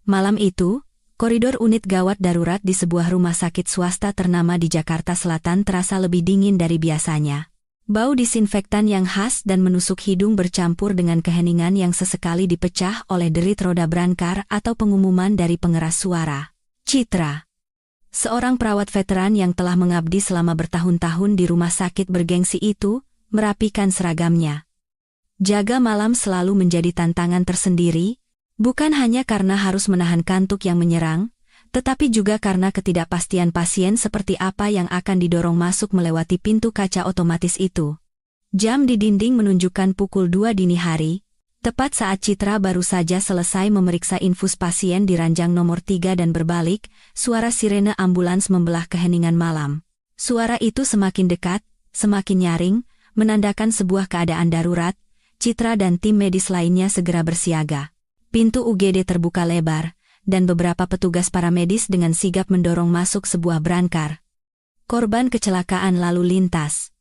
Malam itu, koridor unit gawat darurat di sebuah rumah sakit swasta ternama di Jakarta Selatan terasa lebih dingin dari biasanya. Bau disinfektan yang khas dan menusuk hidung bercampur dengan keheningan yang sesekali dipecah oleh derit roda brankar atau pengumuman dari pengeras suara. Citra, seorang perawat veteran yang telah mengabdi selama bertahun-tahun di rumah sakit bergengsi itu, merapikan seragamnya. Jaga malam selalu menjadi tantangan tersendiri, bukan hanya karena harus menahan kantuk yang menyerang, tetapi juga karena ketidakpastian pasien seperti apa yang akan didorong masuk melewati pintu kaca otomatis itu. Jam di dinding menunjukkan pukul 2 dini hari, tepat saat Citra baru saja selesai memeriksa infus pasien di ranjang nomor 3 dan berbalik, suara sirene ambulans membelah keheningan malam. Suara itu semakin dekat, semakin nyaring, menandakan sebuah keadaan darurat. Citra dan tim medis lainnya segera bersiaga. Pintu UGD terbuka lebar, dan beberapa petugas paramedis dengan sigap mendorong masuk sebuah brankar. Korban kecelakaan lalu lintas.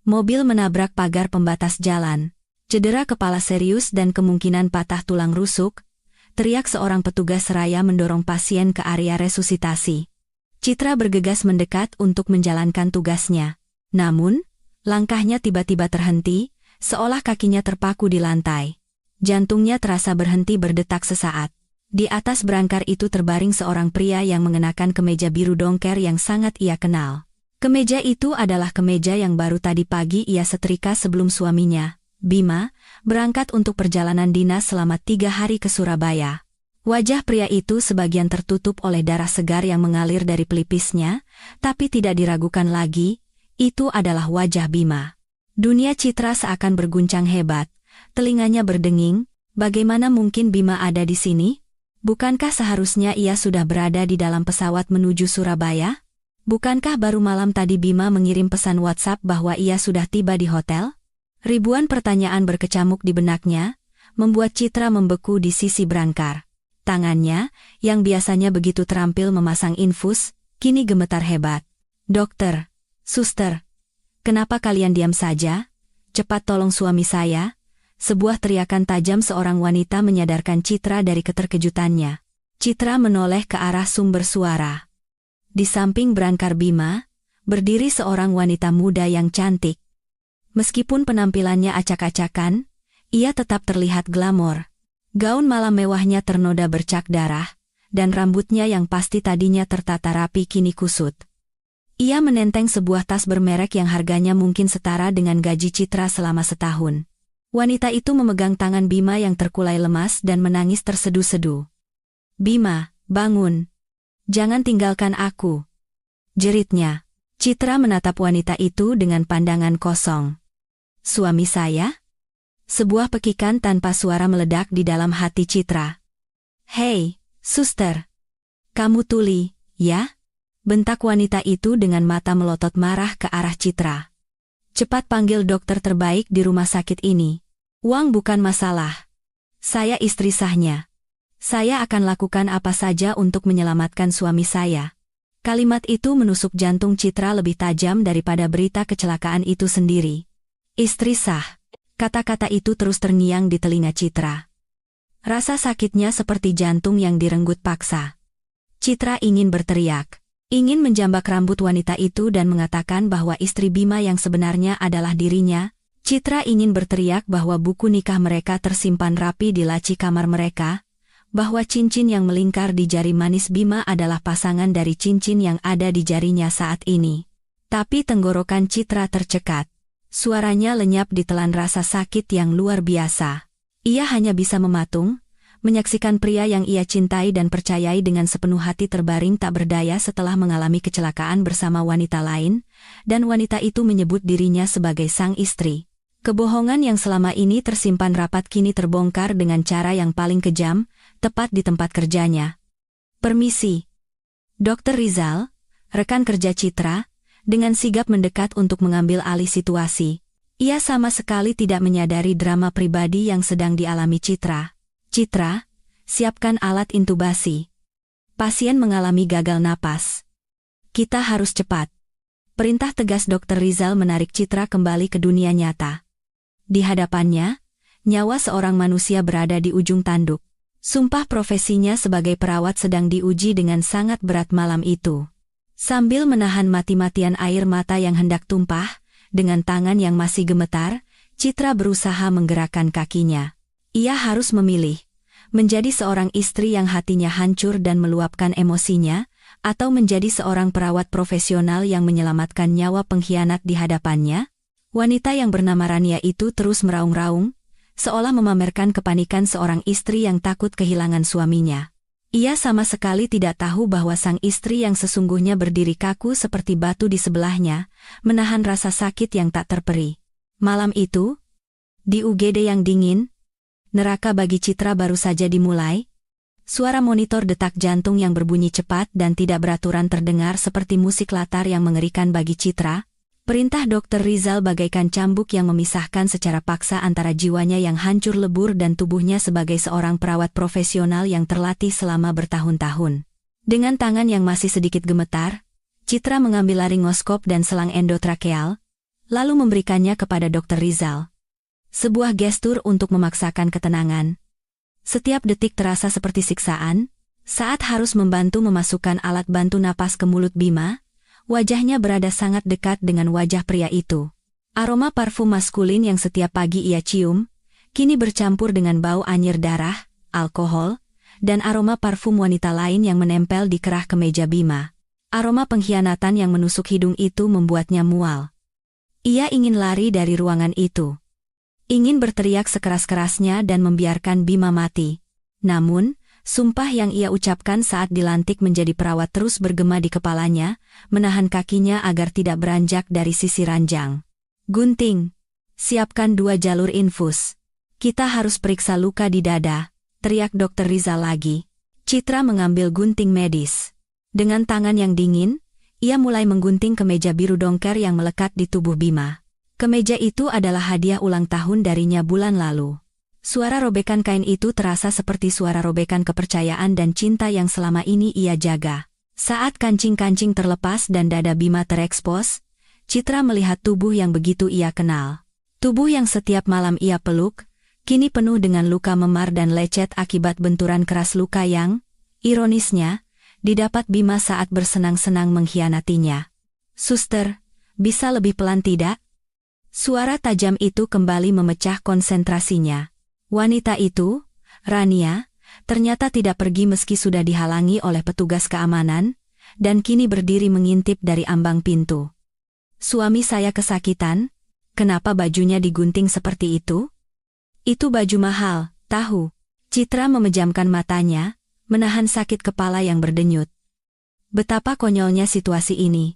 Mobil menabrak pagar pembatas jalan. Cedera kepala serius dan kemungkinan patah tulang rusuk, teriak seorang petugas seraya mendorong pasien ke area resusitasi. Citra bergegas mendekat untuk menjalankan tugasnya. Namun, langkahnya tiba-tiba terhenti, seolah kakinya terpaku di lantai. Jantungnya terasa berhenti berdetak sesaat. Di atas brankar itu terbaring seorang pria yang mengenakan kemeja biru dongker yang sangat ia kenal. Kemeja itu adalah kemeja yang baru tadi pagi ia setrika sebelum suaminya, Bima, berangkat untuk perjalanan dinas selama 3 hari ke Surabaya. Wajah pria itu sebagian tertutup oleh darah segar yang mengalir dari pelipisnya, tapi tidak diragukan lagi, itu adalah wajah Bima. Dunia Citra seakan berguncang hebat. Telinganya berdenging, bagaimana mungkin Bima ada di sini? Bukankah seharusnya ia sudah berada di dalam pesawat menuju Surabaya? Bukankah baru malam tadi Bima mengirim pesan WhatsApp bahwa ia sudah tiba di hotel? Ribuan pertanyaan berkecamuk di benaknya, membuat Citra membeku di sisi brankar. Tangannya, yang biasanya begitu terampil memasang infus, kini gemetar hebat. Dokter, suster, kenapa kalian diam saja? Cepat tolong suami saya. Sebuah teriakan tajam seorang wanita menyadarkan Citra dari keterkejutannya. Citra menoleh ke arah sumber suara. Di samping brankar Bima, berdiri seorang wanita muda yang cantik. Meskipun penampilannya acak-acakan, ia tetap terlihat glamor. Gaun malam mewahnya ternoda bercak darah, dan rambutnya yang pasti tadinya tertata rapi kini kusut. Ia menenteng sebuah tas bermerek yang harganya mungkin setara dengan gaji Citra selama setahun. Wanita itu memegang tangan Bima yang terkulai lemas dan menangis tersedu-sedu. Bima, bangun. Jangan tinggalkan aku. Jeritnya. Citra menatap wanita itu dengan pandangan kosong. Suami saya? Sebuah pekikan tanpa suara meledak di dalam hati Citra. Hei, suster. Kamu tuli, ya? Bentak wanita itu dengan mata melotot marah ke arah Citra. Cepat panggil dokter terbaik di rumah sakit ini. Uang bukan masalah. Saya istri sahnya. Saya akan lakukan apa saja untuk menyelamatkan suami saya. Kalimat itu menusuk jantung Citra lebih tajam daripada berita kecelakaan itu sendiri. Istri sah. Kata-kata itu terus terngiang di telinga Citra. Rasa sakitnya seperti jantung yang direnggut paksa. Citra ingin berteriak. Ingin menjambak rambut wanita itu dan mengatakan bahwa istri Bima yang sebenarnya adalah dirinya. Citra ingin berteriak bahwa buku nikah mereka tersimpan rapi di laci kamar mereka, bahwa cincin yang melingkar di jari manis Bima adalah pasangan dari cincin yang ada di jarinya saat ini. Tapi tenggorokan Citra tercekat. Suaranya lenyap ditelan rasa sakit yang luar biasa. Ia hanya bisa mematung, menyaksikan pria yang ia cintai dan percayai dengan sepenuh hati terbaring tak berdaya setelah mengalami kecelakaan bersama wanita lain, dan wanita itu menyebut dirinya sebagai sang istri. Kebohongan yang selama ini tersimpan rapat kini terbongkar dengan cara yang paling kejam, tepat di tempat kerjanya. Permisi. Dr. Rizal, rekan kerja Citra, dengan sigap mendekat untuk mengambil alih situasi. Ia sama sekali tidak menyadari drama pribadi yang sedang dialami Citra. Citra, siapkan alat intubasi. Pasien mengalami gagal napas. Kita harus cepat. Perintah tegas Dr. Rizal menarik Citra kembali ke dunia nyata. Di hadapannya, nyawa seorang manusia berada di ujung tanduk. Sumpah profesinya sebagai perawat sedang diuji dengan sangat berat malam itu. Sambil menahan mati-matian air mata yang hendak tumpah, dengan tangan yang masih gemetar, Citra berusaha menggerakkan kakinya. Ia harus memilih, menjadi seorang istri yang hatinya hancur dan meluapkan emosinya, atau menjadi seorang perawat profesional yang menyelamatkan nyawa pengkhianat di hadapannya. Wanita yang bernama Rania itu terus meraung-raung, seolah memamerkan kepanikan seorang istri yang takut kehilangan suaminya. Ia sama sekali tidak tahu bahwa sang istri yang sesungguhnya berdiri kaku seperti batu di sebelahnya, menahan rasa sakit yang tak terperi. Malam itu, di UGD yang dingin, neraka bagi Citra baru saja dimulai. Suara monitor detak jantung yang berbunyi cepat dan tidak beraturan terdengar seperti musik latar yang mengerikan bagi Citra. Perintah Dr. Rizal bagaikan cambuk yang memisahkan secara paksa antara jiwanya yang hancur lebur dan tubuhnya sebagai seorang perawat profesional yang terlatih selama bertahun-tahun. Dengan tangan yang masih sedikit gemetar, Citra mengambil laringoskop dan selang endotrakeal, lalu memberikannya kepada Dr. Rizal. Sebuah gestur untuk memaksakan ketenangan. Setiap detik terasa seperti siksaan, saat harus membantu memasukkan alat bantu napas ke mulut Bima. Wajahnya berada sangat dekat dengan wajah pria itu. Aroma parfum maskulin yang setiap pagi ia cium, kini bercampur dengan bau anyir darah, alkohol, dan aroma parfum wanita lain yang menempel di kerah kemeja Bima. Aroma pengkhianatan yang menusuk hidung itu membuatnya mual. Ia ingin lari dari ruangan itu. Ingin berteriak sekeras-kerasnya dan membiarkan Bima mati. Namun, sumpah yang ia ucapkan saat dilantik menjadi perawat terus bergema di kepalanya, menahan kakinya agar tidak beranjak dari sisi ranjang. "Gunting, siapkan 2 jalur infus. Kita harus periksa luka di dada," teriak Dr. Rizal lagi. Citra mengambil gunting medis. Dengan tangan yang dingin, ia mulai menggunting kemeja biru dongker yang melekat di tubuh Bima. Kemeja itu adalah hadiah ulang tahun darinya bulan lalu. Suara robekan kain itu terasa seperti suara robekan kepercayaan dan cinta yang selama ini ia jaga. Saat kancing-kancing terlepas dan dada Bima terekspos, Citra melihat tubuh yang begitu ia kenal. Tubuh yang setiap malam ia peluk, kini penuh dengan luka memar dan lecet akibat benturan keras luka yang, ironisnya, didapat Bima saat bersenang-senang mengkhianatinya. "Suster, bisa lebih pelan tidak?" Suara tajam itu kembali memecah konsentrasinya. Wanita itu, Rania, ternyata tidak pergi meski sudah dihalangi oleh petugas keamanan, dan kini berdiri mengintip dari ambang pintu. "Suami saya kesakitan, kenapa bajunya digunting seperti itu?" "Itu baju mahal, tahu." Citra memejamkan matanya, menahan sakit kepala yang berdenyut. Betapa konyolnya situasi ini.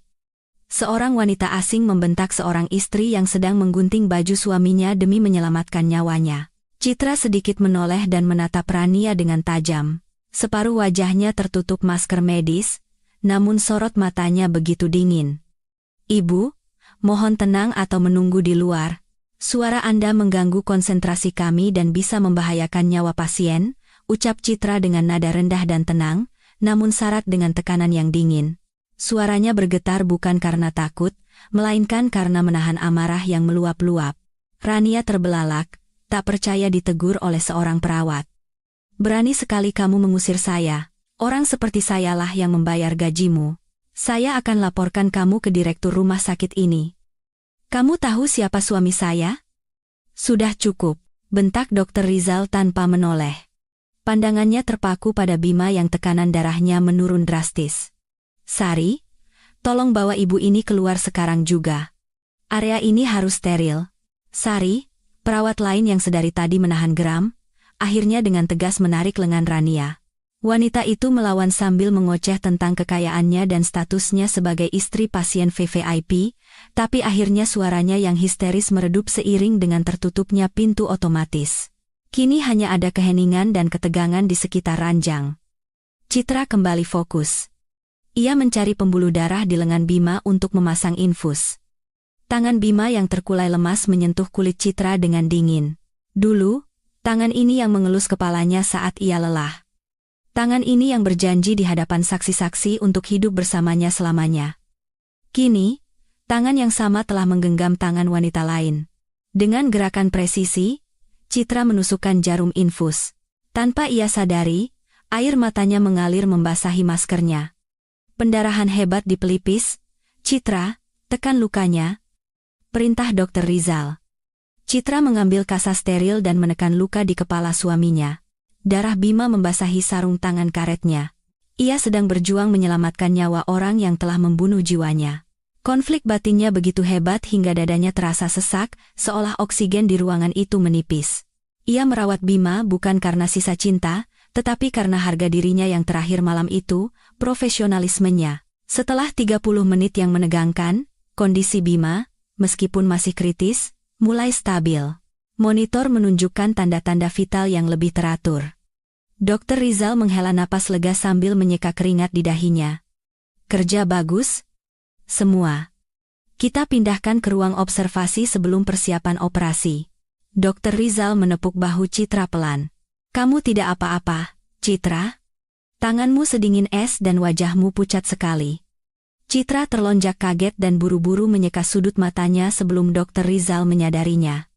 Seorang wanita asing membentak seorang istri yang sedang menggunting baju suaminya demi menyelamatkan nyawanya. Citra sedikit menoleh dan menatap Rania dengan tajam. Separuh wajahnya tertutup masker medis, namun sorot matanya begitu dingin. "Ibu, mohon tenang atau menunggu di luar. Suara Anda mengganggu konsentrasi kami dan bisa membahayakan nyawa pasien," ucap Citra dengan nada rendah dan tenang, namun syarat dengan tekanan yang dingin. Suaranya bergetar bukan karena takut, melainkan karena menahan amarah yang meluap-luap. Rania terbelalak, tak percaya ditegur oleh seorang perawat. "Berani sekali kamu mengusir saya. Orang seperti sayalah yang membayar gajimu. Saya akan laporkan kamu ke direktur rumah sakit ini." "Kamu tahu siapa suami saya?" "Sudah cukup," bentak Dr. Rizal tanpa menoleh. Pandangannya terpaku pada Bima yang tekanan darahnya menurun drastis. "Sari, tolong bawa ibu ini keluar sekarang juga. Area ini harus steril." Sari, perawat lain yang sedari tadi menahan geram, akhirnya dengan tegas menarik lengan Rania. Wanita itu melawan sambil mengoceh tentang kekayaannya dan statusnya sebagai istri pasien VVIP, tapi akhirnya suaranya yang histeris meredup seiring dengan tertutupnya pintu otomatis. Kini hanya ada keheningan dan ketegangan di sekitar ranjang. Citra kembali fokus. Ia mencari pembuluh darah di lengan Bima untuk memasang infus. Tangan Bima yang terkulai lemas menyentuh kulit Citra dengan dingin. Dulu, tangan ini yang mengelus kepalanya saat ia lelah. Tangan ini yang berjanji di hadapan saksi-saksi untuk hidup bersamanya selamanya. Kini, tangan yang sama telah menggenggam tangan wanita lain. Dengan gerakan presisi, Citra menusukkan jarum infus. Tanpa ia sadari, air matanya mengalir membasahi maskernya. Pendarahan hebat di pelipis. Citra, tekan lukanya. Perintah Dr. Rizal. Citra mengambil kasa steril dan menekan luka di kepala suaminya. Darah Bima membasahi sarung tangan karetnya. Ia sedang berjuang menyelamatkan nyawa orang yang telah membunuh jiwanya. Konflik batinnya begitu hebat hingga dadanya terasa sesak, seolah oksigen di ruangan itu menipis. Ia merawat Bima bukan karena sisa cinta, tetapi karena harga dirinya yang terakhir malam itu, profesionalismenya. Setelah 30 menit yang menegangkan, kondisi Bima, meskipun masih kritis, mulai stabil. Monitor menunjukkan tanda-tanda vital yang lebih teratur. Dr. Rizal menghela napas lega sambil menyeka keringat di dahinya. Kerja bagus? Semua. Kita pindahkan ke ruang observasi sebelum persiapan operasi. Dr. Rizal menepuk bahu Citra pelan. Kamu tidak apa-apa, Citra? Tanganmu sedingin es dan wajahmu pucat sekali. Citra terlonjak kaget dan buru-buru menyeka sudut matanya sebelum Dr. Rizal menyadarinya.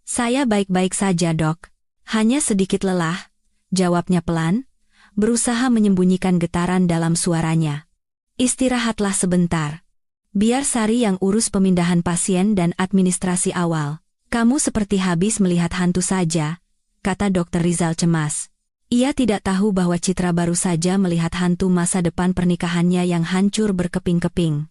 Saya baik-baik saja, Dok. Hanya sedikit lelah, jawabnya pelan, berusaha menyembunyikan getaran dalam suaranya. Istirahatlah sebentar. Biar Sari yang urus pemindahan pasien dan administrasi awal. Kamu seperti habis melihat hantu saja, kata Dr. Rizal cemas. Ia tidak tahu bahwa Citra baru saja melihat hantu masa depan pernikahannya yang hancur berkeping-keping.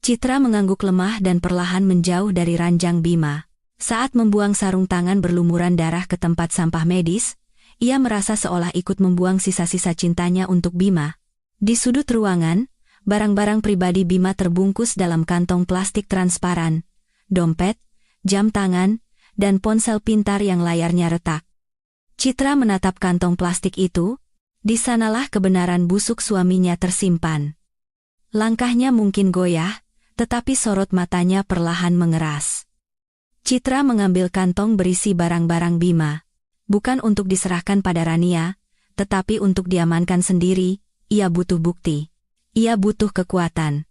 Citra mengangguk lemah dan perlahan menjauh dari ranjang Bima. Saat membuang sarung tangan berlumuran darah ke tempat sampah medis, ia merasa seolah ikut membuang sisa-sisa cintanya untuk Bima. Di sudut ruangan, barang-barang pribadi Bima terbungkus dalam kantong plastik transparan, dompet, jam tangan, dan ponsel pintar yang layarnya retak. Citra menatap kantong plastik itu, di sanalah kebenaran busuk suaminya tersimpan. Langkahnya mungkin goyah, tetapi sorot matanya perlahan mengeras. Citra mengambil kantong berisi barang-barang Bima. Bukan untuk diserahkan pada Rania, tetapi untuk diamankan sendiri. Ia butuh bukti. Ia butuh kekuatan.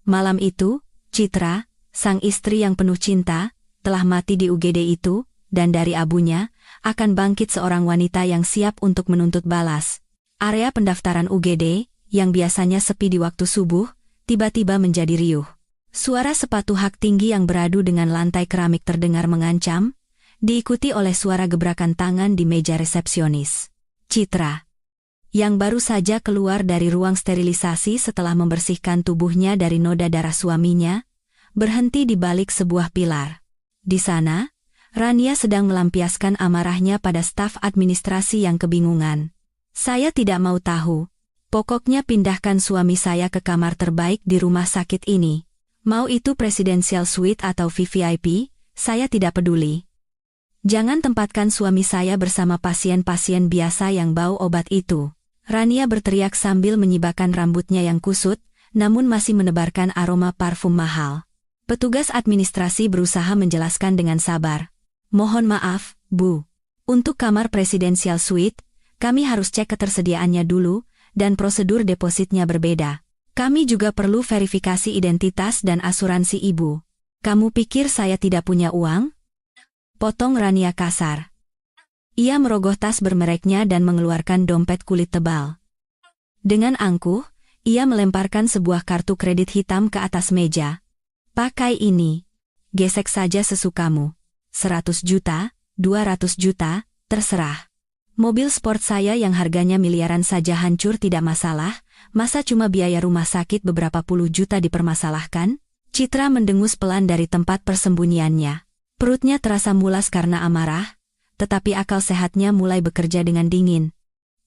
Malam itu, Citra, sang istri yang penuh cinta, telah mati di UGD itu, dan dari abunya, akan bangkit seorang wanita yang siap untuk menuntut balas. Area pendaftaran UGD, yang biasanya sepi di waktu subuh, tiba-tiba menjadi riuh. Suara sepatu hak tinggi yang beradu dengan lantai keramik terdengar mengancam, diikuti oleh suara gebrakan tangan di meja resepsionis. Citra, yang baru saja keluar dari ruang sterilisasi setelah membersihkan tubuhnya dari noda darah suaminya, berhenti di balik sebuah pilar. Di sana, Rania sedang melampiaskan amarahnya pada staf administrasi yang kebingungan. Saya tidak mau tahu. Pokoknya pindahkan suami saya ke kamar terbaik di rumah sakit ini. Mau itu presidential suite atau VVIP, saya tidak peduli. Jangan tempatkan suami saya bersama pasien-pasien biasa yang bau obat itu. Rania berteriak sambil menyibakkan rambutnya yang kusut, namun masih menebarkan aroma parfum mahal. Petugas administrasi berusaha menjelaskan dengan sabar. Mohon maaf, Bu. Untuk kamar presidential suite, kami harus cek ketersediaannya dulu, dan prosedur depositnya berbeda. Kami juga perlu verifikasi identitas dan asuransi Ibu. Kamu pikir saya tidak punya uang? Potong Rania kasar. Ia merogoh tas bermereknya dan mengeluarkan dompet kulit tebal. Dengan angkuh, ia melemparkan sebuah kartu kredit hitam ke atas meja. Pakai ini. Gesek saja sesukamu. 100 juta, 200 juta, terserah. Mobil sport saya yang harganya miliaran saja hancur tidak masalah, masa cuma biaya rumah sakit beberapa puluh juta dipermasalahkan? Citra mendengus pelan dari tempat persembunyiannya. Perutnya terasa mulas karena amarah, tetapi akal sehatnya mulai bekerja dengan dingin.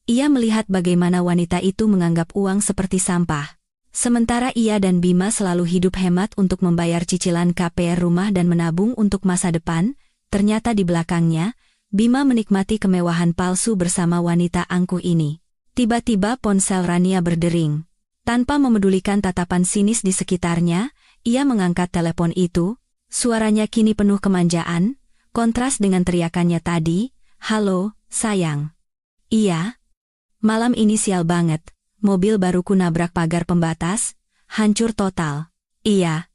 Ia melihat bagaimana wanita itu menganggap uang seperti sampah. Sementara ia dan Bima selalu hidup hemat untuk membayar cicilan KPR rumah dan menabung untuk masa depan, ternyata di belakangnya, Bima menikmati kemewahan palsu bersama wanita angkuh ini. Tiba-tiba ponsel Rania berdering. Tanpa memedulikan tatapan sinis di sekitarnya, ia mengangkat telepon itu, suaranya kini penuh kemanjaan, kontras dengan teriakannya tadi, "Halo, sayang." "Iya." "Malam ini sial banget. Mobil baruku nabrak pagar pembatas, hancur total." "Iya."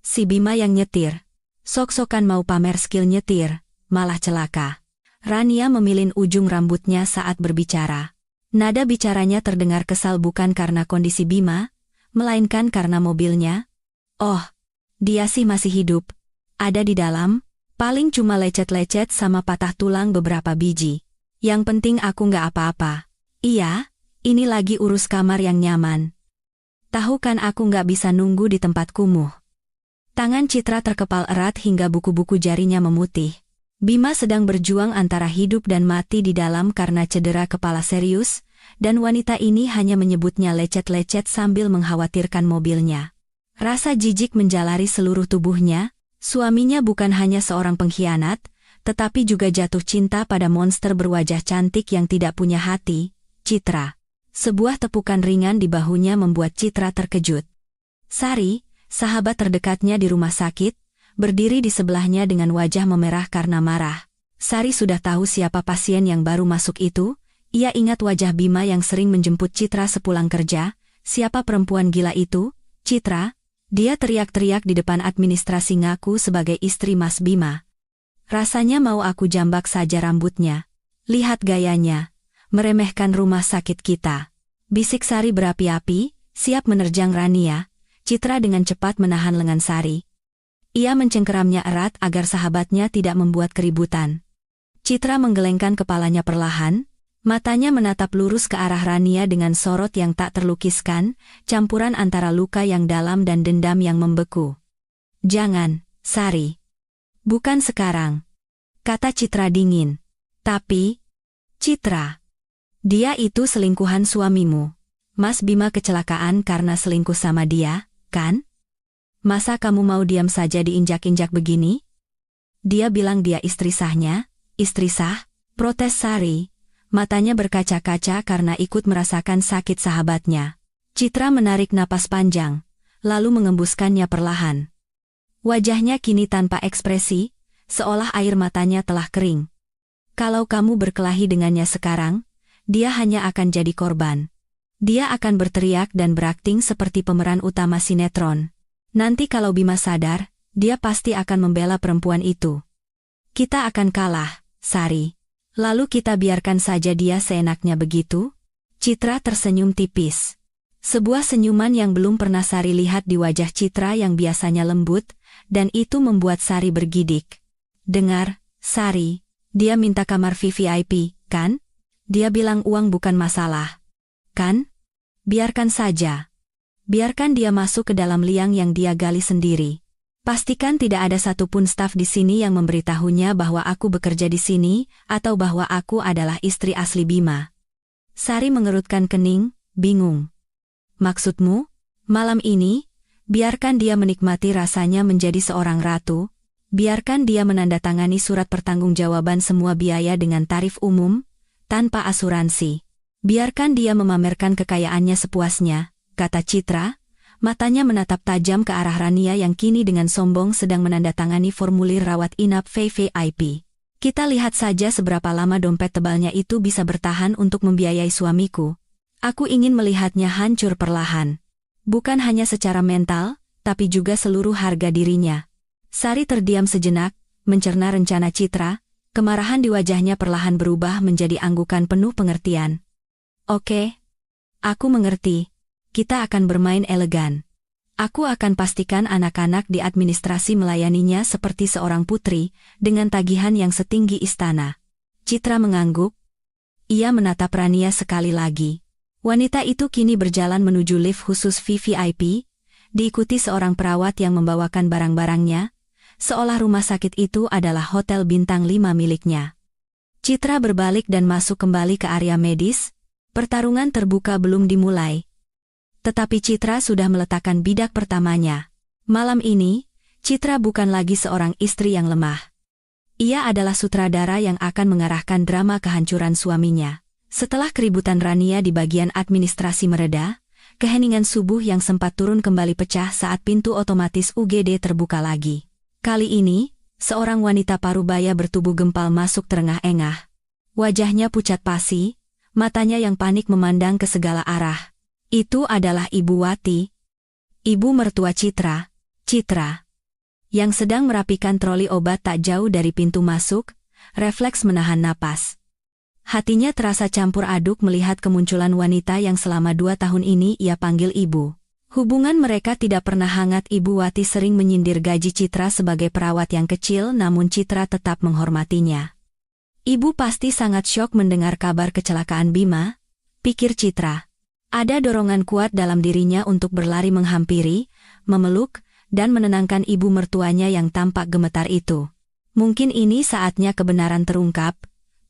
Si Bima yang nyetir. Sok-sokan mau pamer skill nyetir, malah celaka. Rania memilin ujung rambutnya saat berbicara. Nada bicaranya terdengar kesal bukan karena kondisi Bima, melainkan karena mobilnya. Oh, dia sih masih hidup. Ada di dalam, paling cuma lecet-lecet sama patah tulang beberapa biji. Yang penting aku nggak apa-apa. Iya, ini lagi urus kamar yang nyaman. Tahu kan aku nggak bisa nunggu di tempat kumuh. Tangan Citra terkepal erat hingga buku-buku jarinya memutih. Bima sedang berjuang antara hidup dan mati di dalam karena cedera kepala serius, dan wanita ini hanya menyebutnya lecet-lecet sambil mengkhawatirkan mobilnya. Rasa jijik menjalari seluruh tubuhnya, suaminya bukan hanya seorang pengkhianat, tetapi juga jatuh cinta pada monster berwajah cantik yang tidak punya hati, Citra. Sebuah tepukan ringan di bahunya membuat Citra terkejut. Sari, sahabat terdekatnya di rumah sakit, berdiri di sebelahnya dengan wajah memerah karena marah. Sari sudah tahu siapa pasien yang baru masuk itu. Ia ingat wajah Bima yang sering menjemput Citra sepulang kerja. Siapa perempuan gila itu? Citra? Dia teriak-teriak di depan administrasi ngaku sebagai istri Mas Bima. Rasanya mau aku jambak saja rambutnya. Lihat gayanya. Meremehkan rumah sakit kita. Bisik Sari berapi-api, siap menerjang Rania. Citra dengan cepat menahan lengan Sari. Ia mencengkeramnya erat agar sahabatnya tidak membuat keributan. Citra menggelengkan kepalanya perlahan, matanya menatap lurus ke arah Rania dengan sorot yang tak terlukiskan, campuran antara luka yang dalam dan dendam yang membeku. Jangan, Sari. Bukan sekarang. Kata Citra dingin. Tapi, Citra, dia itu selingkuhan suamimu. Mas Bima kecelakaan karena selingkuh sama dia, kan? Masa kamu mau diam saja diinjak-injak begini? Dia bilang dia istri sahnya. Istri sah? Protes Sari. Matanya berkaca-kaca karena ikut merasakan sakit sahabatnya. Citra menarik napas panjang, lalu mengembuskannya perlahan. Wajahnya kini tanpa ekspresi, seolah air matanya telah kering. Kalau kamu berkelahi dengannya sekarang, dia hanya akan jadi korban. Dia akan berteriak dan berakting seperti pemeran utama sinetron. Nanti kalau Bima sadar, dia pasti akan membela perempuan itu. Kita akan kalah, Sari. Lalu kita biarkan saja dia seenaknya begitu? Citra tersenyum tipis. Sebuah senyuman yang belum pernah Sari lihat di wajah Citra yang biasanya lembut, dan itu membuat Sari bergidik. Dengar, Sari, dia minta kamar VVIP, kan? Dia bilang uang bukan masalah. Kan? Biarkan saja. Biarkan dia masuk ke dalam liang yang dia gali sendiri. Pastikan tidak ada satupun staf di sini yang memberitahunya bahwa aku bekerja di sini, atau bahwa aku adalah istri asli Bima. Sari mengerutkan kening, bingung. Maksudmu? Malam ini, biarkan dia menikmati rasanya menjadi seorang ratu, biarkan dia menandatangani surat pertanggungjawaban semua biaya dengan tarif umum, tanpa asuransi. Biarkan dia memamerkan kekayaannya sepuasnya, kata Citra, matanya menatap tajam ke arah Rania yang kini dengan sombong sedang menandatangani formulir rawat inap VVIP. Kita lihat saja seberapa lama dompet tebalnya itu bisa bertahan untuk membiayai suamiku. Aku ingin melihatnya hancur perlahan. Bukan hanya secara mental, tapi juga seluruh harga dirinya. Sari terdiam sejenak, mencerna rencana Citra, kemarahan di wajahnya perlahan berubah menjadi anggukan penuh pengertian. Oke. Aku mengerti. Kita akan bermain elegan. Aku akan pastikan anak-anak di administrasi melayaninya seperti seorang putri, dengan tagihan yang setinggi istana. Citra mengangguk. Ia menatap Rania sekali lagi. Wanita itu kini berjalan menuju lift khusus VVIP, diikuti seorang perawat yang membawakan barang-barangnya, seolah rumah sakit itu adalah hotel bintang 5 miliknya. Citra berbalik dan masuk kembali ke area medis. Pertarungan terbuka belum dimulai. Tetapi Citra sudah meletakkan bidak pertamanya. Malam ini, Citra bukan lagi seorang istri yang lemah. Ia adalah sutradara yang akan mengarahkan drama kehancuran suaminya. Setelah keributan Rania di bagian administrasi mereda, keheningan subuh yang sempat turun kembali pecah saat pintu otomatis UGD terbuka lagi. Kali ini, seorang wanita parubaya bertubuh gempal masuk terengah-engah. Wajahnya pucat pasi, matanya yang panik memandang ke segala arah. Itu adalah Ibu Wati, ibu mertua Citra, yang sedang merapikan troli obat tak jauh dari pintu masuk. refleks menahan napas. Hatinya terasa campur aduk melihat kemunculan wanita yang selama 2 tahun ini ia panggil ibu. Hubungan mereka tidak pernah hangat. Ibu Wati sering menyindir gaji Citra sebagai perawat yang kecil, namun Citra tetap menghormatinya. Ibu pasti sangat syok mendengar kabar kecelakaan Bima, pikir Citra. Ada dorongan kuat dalam dirinya untuk berlari menghampiri, memeluk, dan menenangkan ibu mertuanya yang tampak gemetar itu. Mungkin ini saatnya kebenaran terungkap,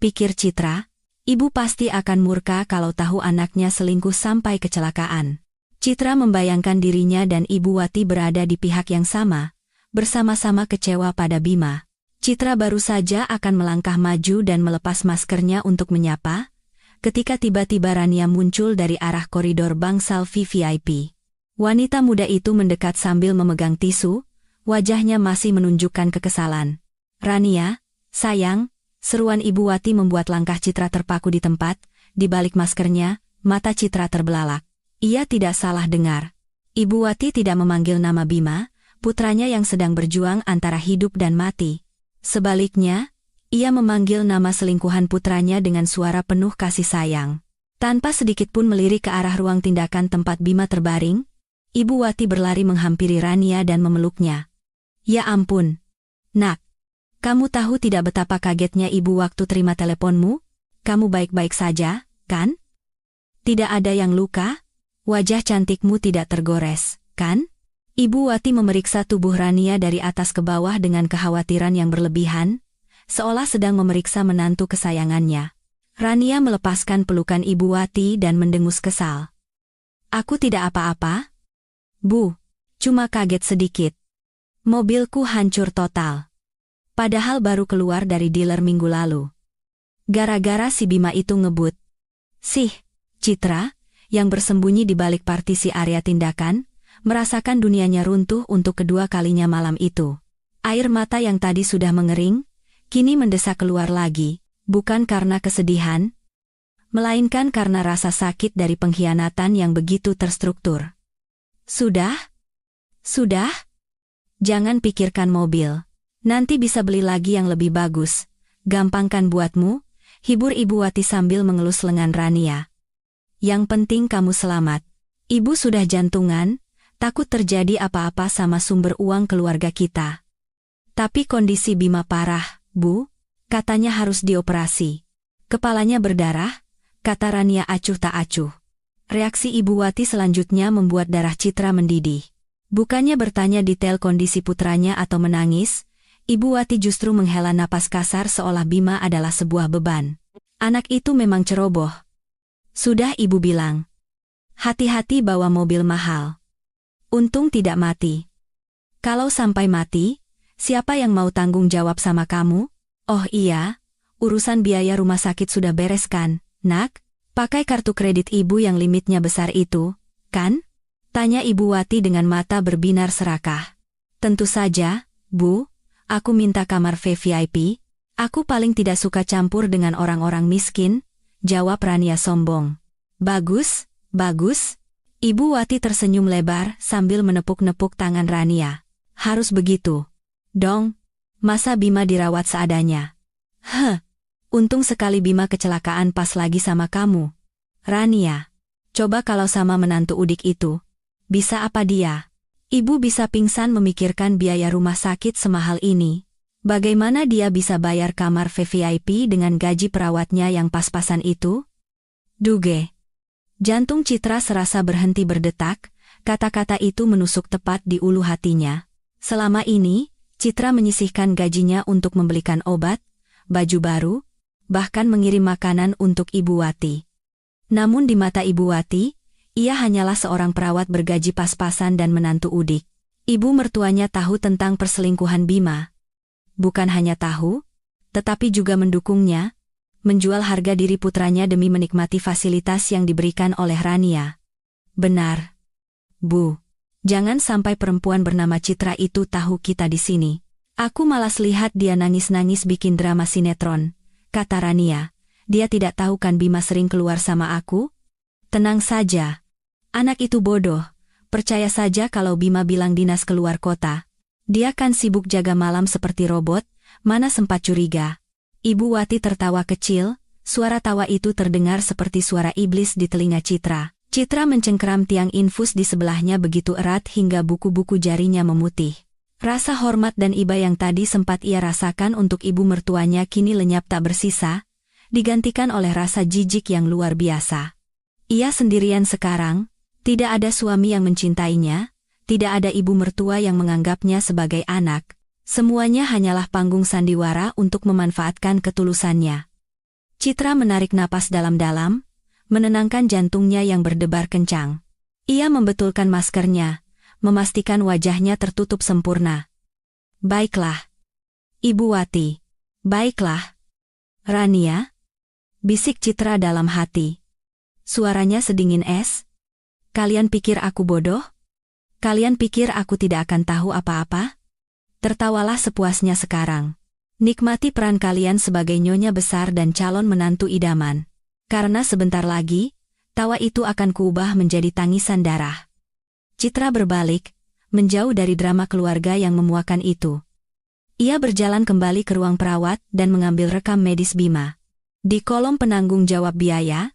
pikir Citra. Ibu pasti akan murka kalau tahu anaknya selingkuh sampai kecelakaan. Citra membayangkan dirinya dan Ibu Wati berada di pihak yang sama, bersama-sama kecewa pada Bima. Citra baru saja akan melangkah maju dan melepas maskernya untuk menyapa, ketika tiba-tiba Rania muncul dari arah koridor bangsal VVIP. Wanita muda itu mendekat sambil memegang tisu, wajahnya masih menunjukkan kekesalan. "Rania, sayang," seruan Ibu Wati membuat langkah Citra terpaku di tempat. Di balik maskernya, mata Citra terbelalak. Ia tidak salah dengar. Ibu Wati tidak memanggil nama Bima, putranya yang sedang berjuang antara hidup dan mati. Sebaliknya, ia memanggil nama selingkuhan putranya dengan suara penuh kasih sayang. Tanpa sedikit pun melirik ke arah ruang tindakan tempat Bima terbaring, Ibu Wati berlari menghampiri Rania dan memeluknya. "Ya ampun, Nak. Kamu tahu tidak betapa kagetnya ibu waktu terima teleponmu? Kamu baik-baik saja, kan? Tidak ada yang luka? Wajah cantikmu tidak tergores, kan?" Ibu Wati memeriksa tubuh Rania dari atas ke bawah dengan kekhawatiran yang berlebihan, seolah sedang memeriksa menantu kesayangannya. Rania melepaskan pelukan Ibu Wati dan mendengus kesal. "Aku tidak apa-apa, Bu. Cuma kaget sedikit. Mobilku hancur total. Padahal baru keluar dari dealer minggu lalu. Gara-gara si Bima itu ngebut." Citra, yang bersembunyi di balik partisi area tindakan, merasakan dunianya runtuh untuk kedua kalinya malam itu. Air mata yang tadi sudah mengering, kini mendesak keluar lagi, bukan karena kesedihan, melainkan karena rasa sakit dari pengkhianatan yang begitu terstruktur. Sudah? Jangan pikirkan mobil. Nanti bisa beli lagi yang lebih bagus. Gampang kan buatmu? Hibur Ibu Wati sambil mengelus lengan Rania. "Yang penting kamu selamat. Ibu sudah jantungan, takut terjadi apa-apa sama sumber uang keluarga kita. Tapi kondisi Bima parah, Bu. Katanya harus dioperasi. Kepalanya berdarah," kata Rania acuh tak acuh. Reaksi Ibu Wati selanjutnya membuat darah Citra mendidih. Bukannya bertanya detail kondisi putranya atau menangis, Ibu Wati justru menghela napas kasar seolah Bima adalah sebuah beban. Anak itu memang ceroboh. Sudah Ibu bilang. Hati-hati bawa mobil mahal. Untung tidak mati. Kalau sampai mati, siapa yang mau tanggung jawab sama kamu? Oh iya, urusan biaya rumah sakit sudah beres kan, Nak? Pakai kartu kredit Ibu yang limitnya besar itu, kan? Tanya Ibu Wati dengan mata berbinar serakah. Tentu saja, Bu. Aku minta kamar VVIP. Aku paling tidak suka campur dengan orang-orang miskin, jawab Rania sombong. Bagus. Ibu Wati tersenyum lebar sambil menepuk-nepuk tangan Rania. Harus begitu. Dong, masa Bima dirawat seadanya? Untung sekali Bima kecelakaan pas lagi sama kamu. Rania, coba kalau sama menantu udik itu. Bisa apa dia? Ibu bisa pingsan memikirkan biaya rumah sakit semahal ini. Bagaimana dia bisa bayar kamar VVIP dengan gaji perawatnya yang pas-pasan itu? Duge. Jantung Citra serasa berhenti berdetak, kata-kata itu menusuk tepat di ulu hatinya. Selama ini, Citra menyisihkan gajinya untuk membelikan obat, baju baru, bahkan mengirim makanan untuk Ibu Wati. Namun di mata Ibu Wati, ia hanyalah seorang perawat bergaji pas-pasan dan menantu udik. Ibu mertuanya tahu tentang perselingkuhan Bima. Bukan hanya tahu, tetapi juga mendukungnya, menjual harga diri putranya demi menikmati fasilitas yang diberikan oleh Rania. Benar. Bu, jangan sampai perempuan bernama Citra itu tahu kita di sini. Aku malas lihat dia nangis-nangis bikin drama sinetron, kata Rania. Dia tidak tahu kan Bima sering keluar sama aku? Tenang saja. Anak itu bodoh. Percaya saja kalau Bima bilang dinas keluar kota. Dia kan sibuk jaga malam seperti robot, mana sempat curiga. Ibu Wati tertawa kecil, suara tawa itu terdengar seperti suara iblis di telinga Citra. Citra mencengkeram tiang infus di sebelahnya begitu erat hingga buku-buku jarinya memutih. Rasa hormat dan iba yang tadi sempat ia rasakan untuk ibu mertuanya kini lenyap tak bersisa, digantikan oleh rasa jijik yang luar biasa. Ia sendirian sekarang, tidak ada suami yang mencintainya, tidak ada ibu mertua yang menganggapnya sebagai anak. Semuanya hanyalah panggung sandiwara untuk memanfaatkan ketulusannya. Citra menarik napas dalam-dalam, menenangkan jantungnya yang berdebar kencang. Ia membetulkan maskernya, memastikan wajahnya tertutup sempurna. "Baiklah, Ibu Wati. Baiklah, Rania," bisik Citra dalam hati. Suaranya sedingin es. "Kalian pikir aku bodoh? Kalian pikir aku tidak akan tahu apa-apa? Tertawalah sepuasnya sekarang. Nikmati peran kalian sebagai nyonya besar dan calon menantu idaman. Karena sebentar lagi, tawa itu akan kuubah menjadi tangisan darah." Citra berbalik, menjauh dari drama keluarga yang memuakan itu. Ia berjalan kembali ke ruang perawat dan mengambil rekam medis Bima. Di kolom penanggung jawab biaya,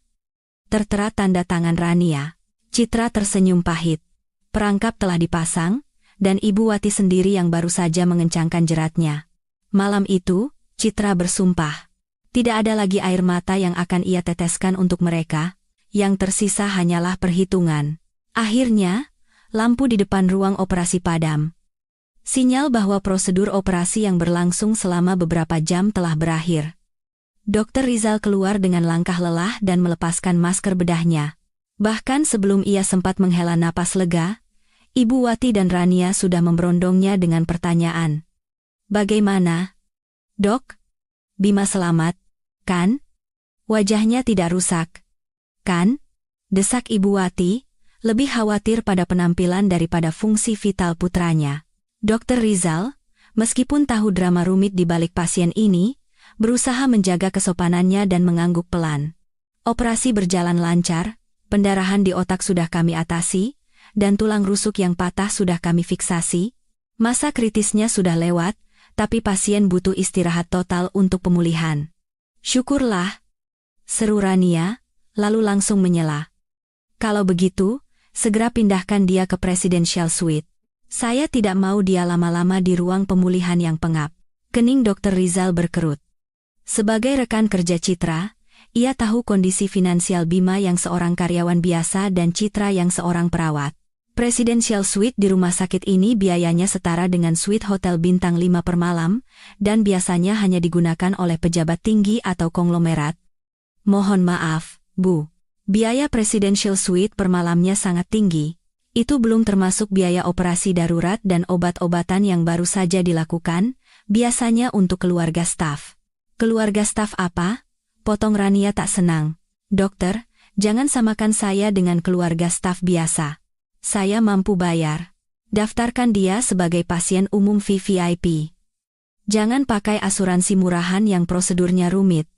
tertera tanda tangan Rania. Citra tersenyum pahit. Perangkap telah dipasang, dan Ibu Wati sendiri yang baru saja mengencangkan jeratnya. Malam itu, Citra bersumpah. Tidak ada lagi air mata yang akan ia teteskan untuk mereka, yang tersisa hanyalah perhitungan. Akhirnya, lampu di depan ruang operasi padam. Sinyal bahwa prosedur operasi yang berlangsung selama beberapa jam telah berakhir. Dr. Rizal keluar dengan langkah lelah dan melepaskan masker bedahnya. Bahkan sebelum ia sempat menghela napas lega, Ibu Wati dan Rania sudah memberondongnya dengan pertanyaan. "Bagaimana, Dok? Bima selamat, kan? Wajahnya tidak rusak, kan?" desak Ibu Wati, lebih khawatir pada penampilan daripada fungsi vital putranya. Dr. Rizal, meskipun tahu drama rumit di balik pasien ini, berusaha menjaga kesopanannya dan mengangguk pelan. "Operasi berjalan lancar, pendarahan di otak sudah kami atasi, dan tulang rusuk yang patah sudah kami fiksasi. Masa kritisnya sudah lewat, tapi pasien butuh istirahat total untuk pemulihan." "Syukurlah," seru Rania, lalu langsung menyela. "Kalau begitu, segera pindahkan dia ke Presidential Suite. Saya tidak mau dia lama-lama di ruang pemulihan yang pengap." Kening Dr. Rizal berkerut. Sebagai rekan kerja Citra, ia tahu kondisi finansial Bima yang seorang karyawan biasa dan Citra yang seorang perawat. Presidential Suite di rumah sakit ini biayanya setara dengan suite hotel bintang 5 per malam, dan biasanya hanya digunakan oleh pejabat tinggi atau konglomerat. "Mohon maaf, Bu. Biaya Presidential Suite per malamnya sangat tinggi. Itu belum termasuk biaya operasi darurat dan obat-obatan yang baru saja dilakukan, biasanya untuk keluarga staf." "Keluarga staf apa?" potong Rania tak senang. "Dokter, jangan samakan saya dengan keluarga staf biasa. Saya mampu bayar. Daftarkan dia sebagai pasien umum VVIP. Jangan pakai asuransi murahan yang prosedurnya rumit.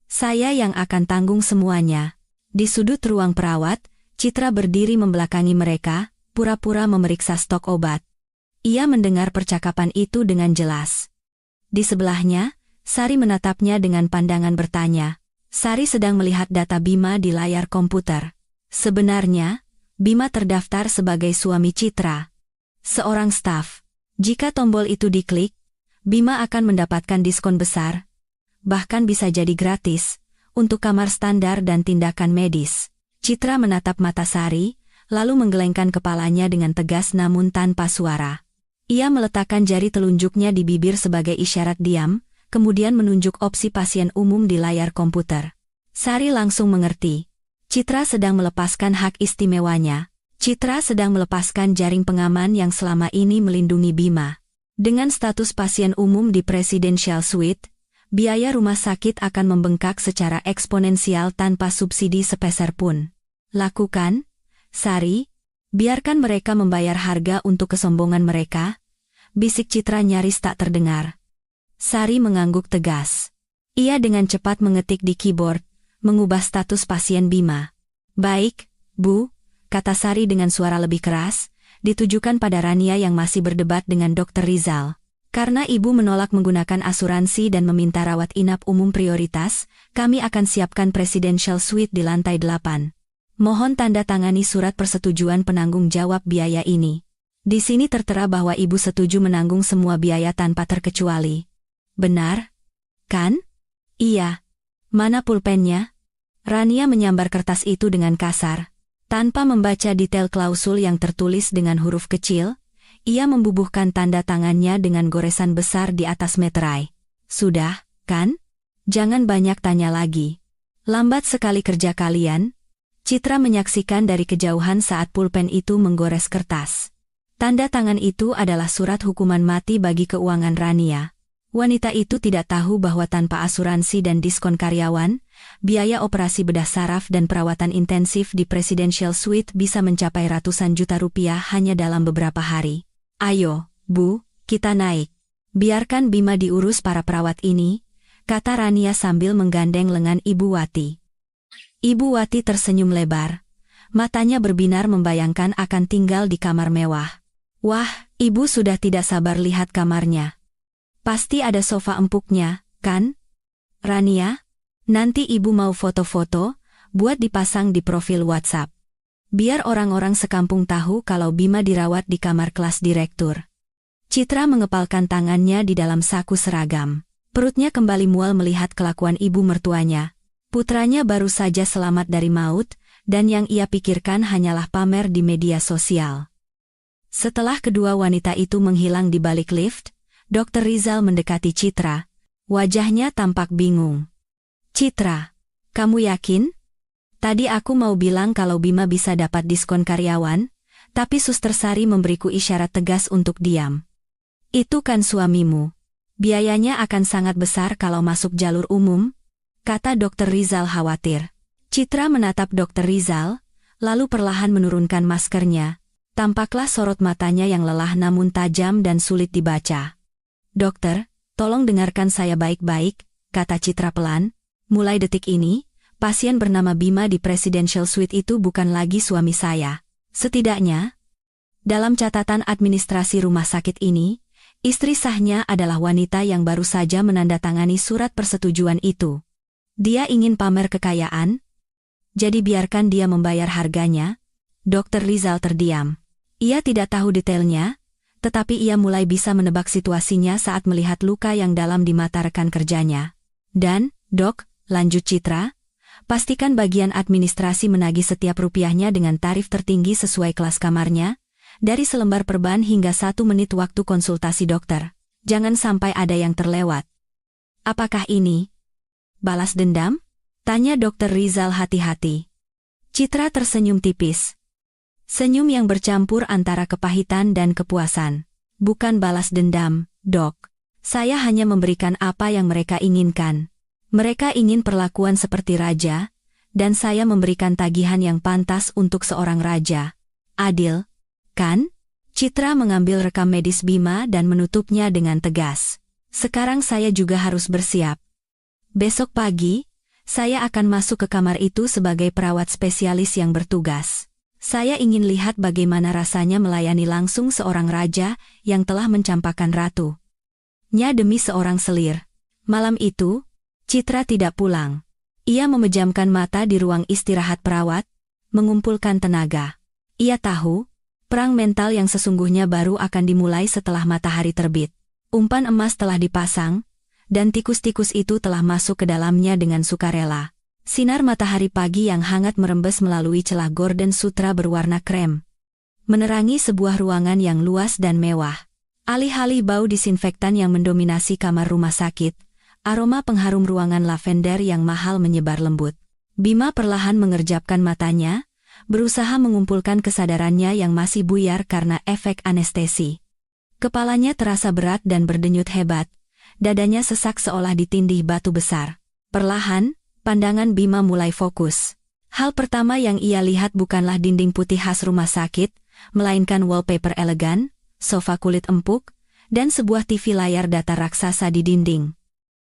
Saya yang akan tanggung semuanya." Di sudut ruang perawat, Citra berdiri membelakangi mereka, pura-pura memeriksa stok obat. Ia mendengar percakapan itu dengan jelas. Di sebelahnya, Sari menatapnya dengan pandangan bertanya. Sari sedang melihat data Bima di layar komputer. Sebenarnya, Bima terdaftar sebagai suami Citra, seorang staf. Jika tombol itu diklik, Bima akan mendapatkan diskon besar, bahkan bisa jadi gratis, untuk kamar standar dan tindakan medis. Citra menatap mata Sari, lalu menggelengkan kepalanya dengan tegas namun tanpa suara. Ia meletakkan jari telunjuknya di bibir sebagai isyarat diam, kemudian menunjuk opsi pasien umum di layar komputer. Sari langsung mengerti. Citra sedang melepaskan hak istimewanya. Citra sedang melepaskan jaring pengaman yang selama ini melindungi Bima. Dengan status pasien umum di Presidential Suite, biaya rumah sakit akan membengkak secara eksponensial tanpa subsidi sepeser pun. "Lakukan, Sari, biarkan mereka membayar harga untuk kesombongan mereka," bisik Citra nyaris tak terdengar. Sari mengangguk tegas. Ia dengan cepat mengetik di keyboard, mengubah status pasien Bima. "Baik, Bu," kata Sari dengan suara lebih keras, ditujukan pada Rania yang masih berdebat dengan Dr. Rizal. Karena ibu menolak menggunakan asuransi dan meminta rawat inap umum prioritas, kami akan siapkan Presidential Suite di lantai 8. Mohon tanda tangani surat persetujuan penanggung jawab biaya ini. Di sini tertera bahwa ibu setuju menanggung semua biaya tanpa terkecuali. Benar? Kan? Iya. Mana pulpennya? Rania menyambar kertas itu dengan kasar. Tanpa membaca detail klausul yang tertulis dengan huruf kecil, ia membubuhkan tanda tangannya dengan goresan besar di atas meterai. Sudah, kan? Jangan banyak tanya lagi. Lambat sekali kerja kalian. Citra menyaksikan dari kejauhan saat pulpen itu menggores kertas. Tanda tangan itu adalah surat hukuman mati bagi keuangan Rania. Wanita itu tidak tahu bahwa tanpa asuransi dan diskon karyawan, biaya operasi bedah saraf dan perawatan intensif di Presidential Suite bisa mencapai ratusan juta rupiah hanya dalam beberapa hari. Ayo, Bu, kita naik. Biarkan Bima diurus para perawat ini, kata Rania sambil menggandeng lengan Ibu Wati. Ibu Wati tersenyum lebar. Matanya berbinar membayangkan akan tinggal di kamar mewah. Wah, Ibu sudah tidak sabar lihat kamarnya. Pasti ada sofa empuknya, kan? Rania, nanti Ibu mau foto-foto, buat dipasang di profil WhatsApp. Biar orang-orang sekampung tahu kalau Bima dirawat di kamar kelas direktur. Citra mengepalkan tangannya di dalam saku seragam. Perutnya kembali mual melihat kelakuan ibu mertuanya. Putranya baru saja selamat dari maut, dan yang ia pikirkan hanyalah pamer di media sosial. Setelah kedua wanita itu menghilang di balik lift, Dr. Rizal mendekati Citra. Wajahnya tampak bingung. Citra, kamu yakin? Tadi aku mau bilang kalau Bima bisa dapat diskon karyawan, tapi Suster Sari memberiku isyarat tegas untuk diam. Itu kan suamimu. Biayanya akan sangat besar kalau masuk jalur umum, kata Dr. Rizal khawatir. Citra menatap Dr. Rizal, lalu perlahan menurunkan maskernya. Tampaklah sorot matanya yang lelah namun tajam dan sulit dibaca. Dokter, tolong dengarkan saya baik-baik, kata Citra pelan. Mulai detik ini, pasien bernama Bima di Presidential Suite itu bukan lagi suami saya. Setidaknya, dalam catatan administrasi rumah sakit ini, istri sahnya adalah wanita yang baru saja menandatangani surat persetujuan itu. Dia ingin pamer kekayaan, jadi biarkan dia membayar harganya. Dr. Rizal terdiam. Ia tidak tahu detailnya, tetapi ia mulai bisa menebak situasinya saat melihat luka yang dalam di mata rekan kerjanya. Dan, Dok, lanjut Citra, pastikan bagian administrasi menagih setiap rupiahnya dengan tarif tertinggi sesuai kelas kamarnya, dari selembar perban hingga 1 menit waktu konsultasi dokter. Jangan sampai ada yang terlewat. Apakah ini balas dendam? Tanya Dr. Rizal hati-hati. Citra tersenyum tipis. Senyum yang bercampur antara kepahitan dan kepuasan. Bukan balas dendam, Dok. Saya hanya memberikan apa yang mereka inginkan. Mereka ingin perlakuan seperti raja, dan saya memberikan tagihan yang pantas untuk seorang raja. Adil, kan? Citra mengambil rekam medis Bima dan menutupnya dengan tegas. Sekarang saya juga harus bersiap. Besok pagi, saya akan masuk ke kamar itu sebagai perawat spesialis yang bertugas. Saya ingin lihat bagaimana rasanya melayani langsung seorang raja yang telah mencampakkan ratu. Nya demi seorang selir. Malam itu, Citra tidak pulang. Ia memejamkan mata di ruang istirahat perawat, mengumpulkan tenaga. Ia tahu, perang mental yang sesungguhnya baru akan dimulai setelah matahari terbit. Umpan emas telah dipasang, dan tikus-tikus itu telah masuk ke dalamnya dengan sukarela. Sinar matahari pagi yang hangat merembes melalui celah gorden sutra berwarna krem, menerangi sebuah ruangan yang luas dan mewah. Alih-alih bau disinfektan yang mendominasi kamar rumah sakit, aroma pengharum ruangan lavender yang mahal menyebar lembut. Bima perlahan mengerjapkan matanya, berusaha mengumpulkan kesadarannya yang masih buyar karena efek anestesi. Kepalanya terasa berat dan berdenyut hebat, dadanya sesak seolah ditindih batu besar. Perlahan, pandangan Bima mulai fokus. Hal pertama yang ia lihat bukanlah dinding putih khas rumah sakit, melainkan wallpaper elegan, sofa kulit empuk, dan sebuah TV layar datar raksasa di dinding.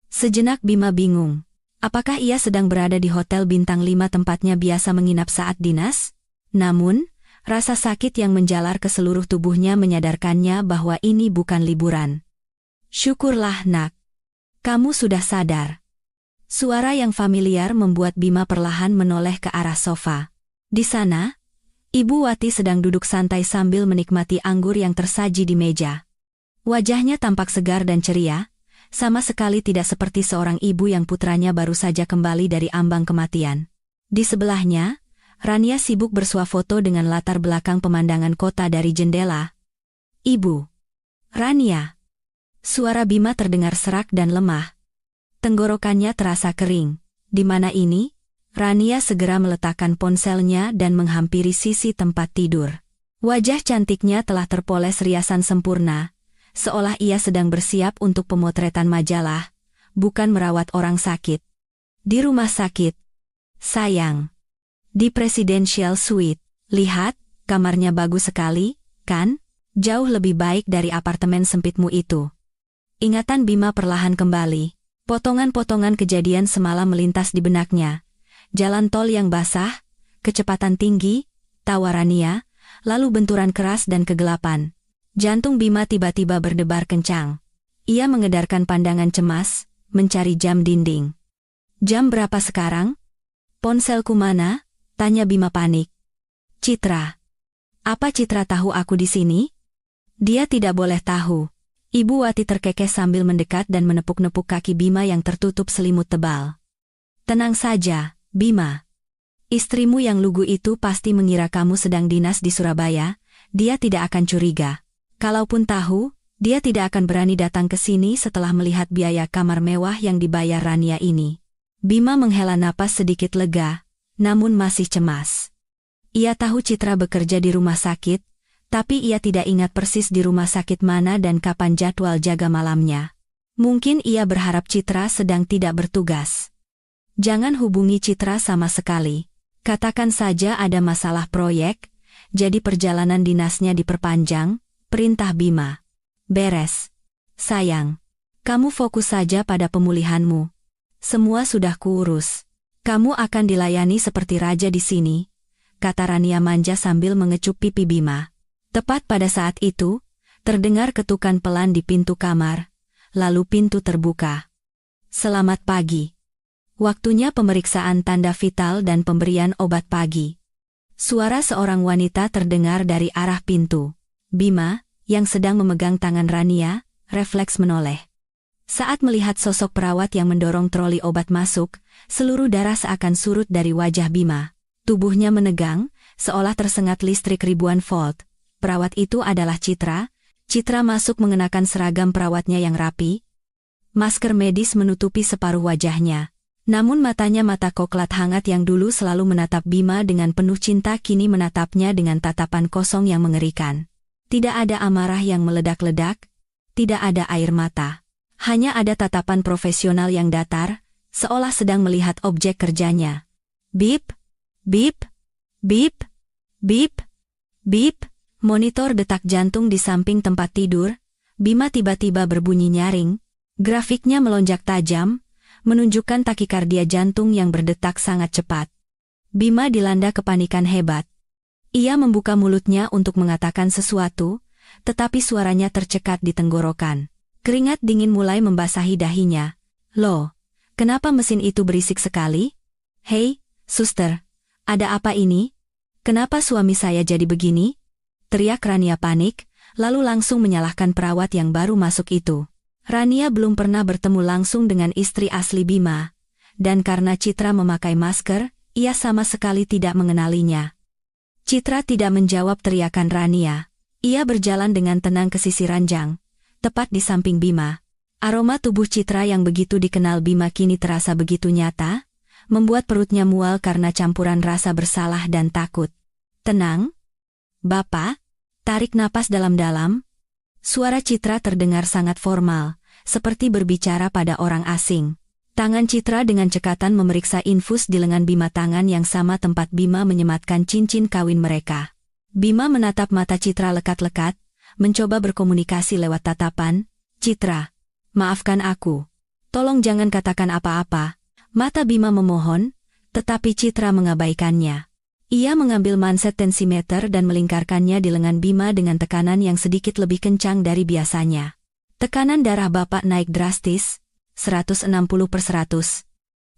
Sejenak Bima bingung. Apakah ia sedang berada di hotel bintang 5 tempatnya biasa menginap saat dinas? Namun, rasa sakit yang menjalar ke seluruh tubuhnya menyadarkannya bahwa ini bukan liburan. Syukurlah nak. Kamu sudah sadar. Suara yang familiar membuat Bima perlahan menoleh ke arah sofa. Di sana, Ibu Wati sedang duduk santai sambil menikmati anggur yang tersaji di meja. Wajahnya tampak segar dan ceria, sama sekali tidak seperti seorang ibu yang putranya baru saja kembali dari ambang kematian. Di sebelahnya, Rania sibuk bersuah foto dengan latar belakang pemandangan kota dari jendela. Ibu. Rania. Suara Bima terdengar serak dan lemah. Tenggorokannya terasa kering. Di mana ini? Rania segera meletakkan ponselnya dan menghampiri sisi tempat tidur. Wajah cantiknya telah terpoles riasan sempurna, seolah ia sedang bersiap untuk pemotretan majalah, bukan merawat orang sakit. Di rumah sakit. Sayang. Di Presidential Suite. Lihat, kamarnya bagus sekali, kan? Jauh lebih baik dari apartemen sempitmu itu. Ingatan Bima perlahan kembali. Potongan-potongan kejadian semalam melintas di benaknya. Jalan tol yang basah, kecepatan tinggi, tawa Rania, lalu benturan keras dan kegelapan. Jantung Bima tiba-tiba berdebar kencang. Ia mengedarkan pandangan cemas, mencari jam dinding. Jam berapa sekarang? Ponselku mana? Tanya Bima panik. Citra. Apa Citra tahu aku di sini? Dia tidak boleh tahu. Ibu Wati terkekeh sambil mendekat dan menepuk-nepuk kaki Bima yang tertutup selimut tebal. Tenang saja, Bima. Istrimu yang lugu itu pasti mengira kamu sedang dinas di Surabaya, dia tidak akan curiga. Kalaupun tahu, dia tidak akan berani datang ke sini setelah melihat biaya kamar mewah yang dibayar Rania ini. Bima menghela napas sedikit lega, namun masih cemas. Ia tahu Citra bekerja di rumah sakit, tapi ia tidak ingat persis di rumah sakit mana dan kapan jadwal jaga malamnya. Mungkin ia berharap Citra sedang tidak bertugas. Jangan hubungi Citra sama sekali. Katakan saja ada masalah proyek, jadi perjalanan dinasnya diperpanjang, perintah Bima. Beres. Sayang, kamu fokus saja pada pemulihanmu. Semua sudah kuurus. Kamu akan dilayani seperti raja di sini, kata Rania manja sambil mengecup pipi Bima. Tepat pada saat itu, terdengar ketukan pelan di pintu kamar, lalu pintu terbuka. Selamat pagi. Waktunya pemeriksaan tanda vital dan pemberian obat pagi. Suara seorang wanita terdengar dari arah pintu. Bima, yang sedang memegang tangan Rania, refleks menoleh. Saat melihat sosok perawat yang mendorong troli obat masuk, seluruh darah seakan surut dari wajah Bima. Tubuhnya menegang, seolah tersengat listrik ribuan volt. Perawat itu adalah Citra. Citra masuk mengenakan seragam perawatnya yang rapi. Masker medis menutupi separuh wajahnya. Namun matanya mata koklat hangat yang dulu selalu menatap Bima dengan penuh cinta kini menatapnya dengan tatapan kosong yang mengerikan. Tidak ada amarah yang meledak-ledak, tidak ada air mata. Hanya ada tatapan profesional yang datar, seolah sedang melihat objek kerjanya. Bip, bip, bip, bip, bip. Monitor detak jantung di samping tempat tidur, Bima tiba-tiba berbunyi nyaring. Grafiknya melonjak tajam, menunjukkan takikardia jantung yang berdetak sangat cepat. Bima dilanda kepanikan hebat. Ia membuka mulutnya untuk mengatakan sesuatu, tetapi suaranya tercekat di tenggorokan. Keringat dingin mulai membasahi dahinya. Loh, kenapa mesin itu berisik sekali? Hei, suster, ada apa ini? Kenapa suami saya jadi begini? Teriak Rania panik, lalu langsung menyalahkan perawat yang baru masuk itu. Rania belum pernah bertemu langsung dengan istri asli Bima, dan karena Citra memakai masker, ia sama sekali tidak mengenalinya. Citra tidak menjawab teriakan Rania. Ia berjalan dengan tenang ke sisi ranjang, tepat di samping Bima. Aroma tubuh Citra yang begitu dikenal Bima kini terasa begitu nyata, membuat perutnya mual karena campuran rasa bersalah dan takut. Tenang, Bapak, tarik napas dalam-dalam. Suara Citra terdengar sangat formal, seperti berbicara pada orang asing. Tangan Citra dengan cekatan memeriksa infus di lengan Bima, tangan yang sama tempat Bima menyematkan cincin kawin mereka. Bima menatap mata Citra lekat-lekat, mencoba berkomunikasi lewat tatapan. Citra, maafkan aku. Tolong jangan katakan apa-apa. Mata Bima memohon, tetapi Citra mengabaikannya. Ia mengambil manset tensimeter dan melingkarkannya di lengan Bima dengan tekanan yang sedikit lebih kencang dari biasanya. Tekanan darah Bapak naik drastis, 160/100.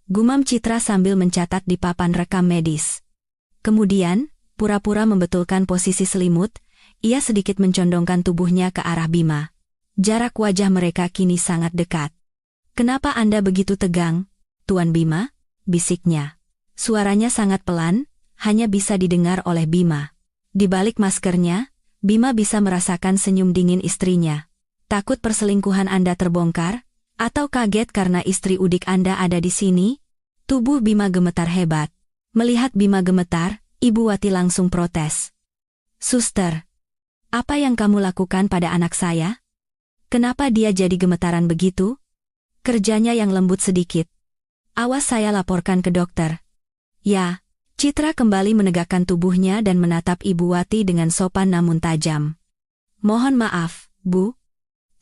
Gumam Citra sambil mencatat di papan rekam medis. Kemudian, pura-pura membetulkan posisi selimut, ia sedikit mencondongkan tubuhnya ke arah Bima. Jarak wajah mereka kini sangat dekat. "Kenapa Anda begitu tegang, Tuan Bima?" bisiknya. Suaranya sangat pelan, hanya bisa didengar oleh Bima. Di balik maskernya, Bima bisa merasakan senyum dingin istrinya. "Takut perselingkuhan Anda terbongkar? Atau kaget karena istri udik Anda ada di sini?" Tubuh Bima gemetar hebat. Melihat Bima gemetar, Ibu Wati langsung protes. "Suster, apa yang kamu lakukan pada anak saya? Kenapa dia jadi gemetaran begitu?" Kerjanya yang lembut sedikit. "Awas saya laporkan ke dokter." "Ya." Citra kembali menegakkan tubuhnya dan menatap Ibu Wati dengan sopan namun tajam. "Mohon maaf, Bu.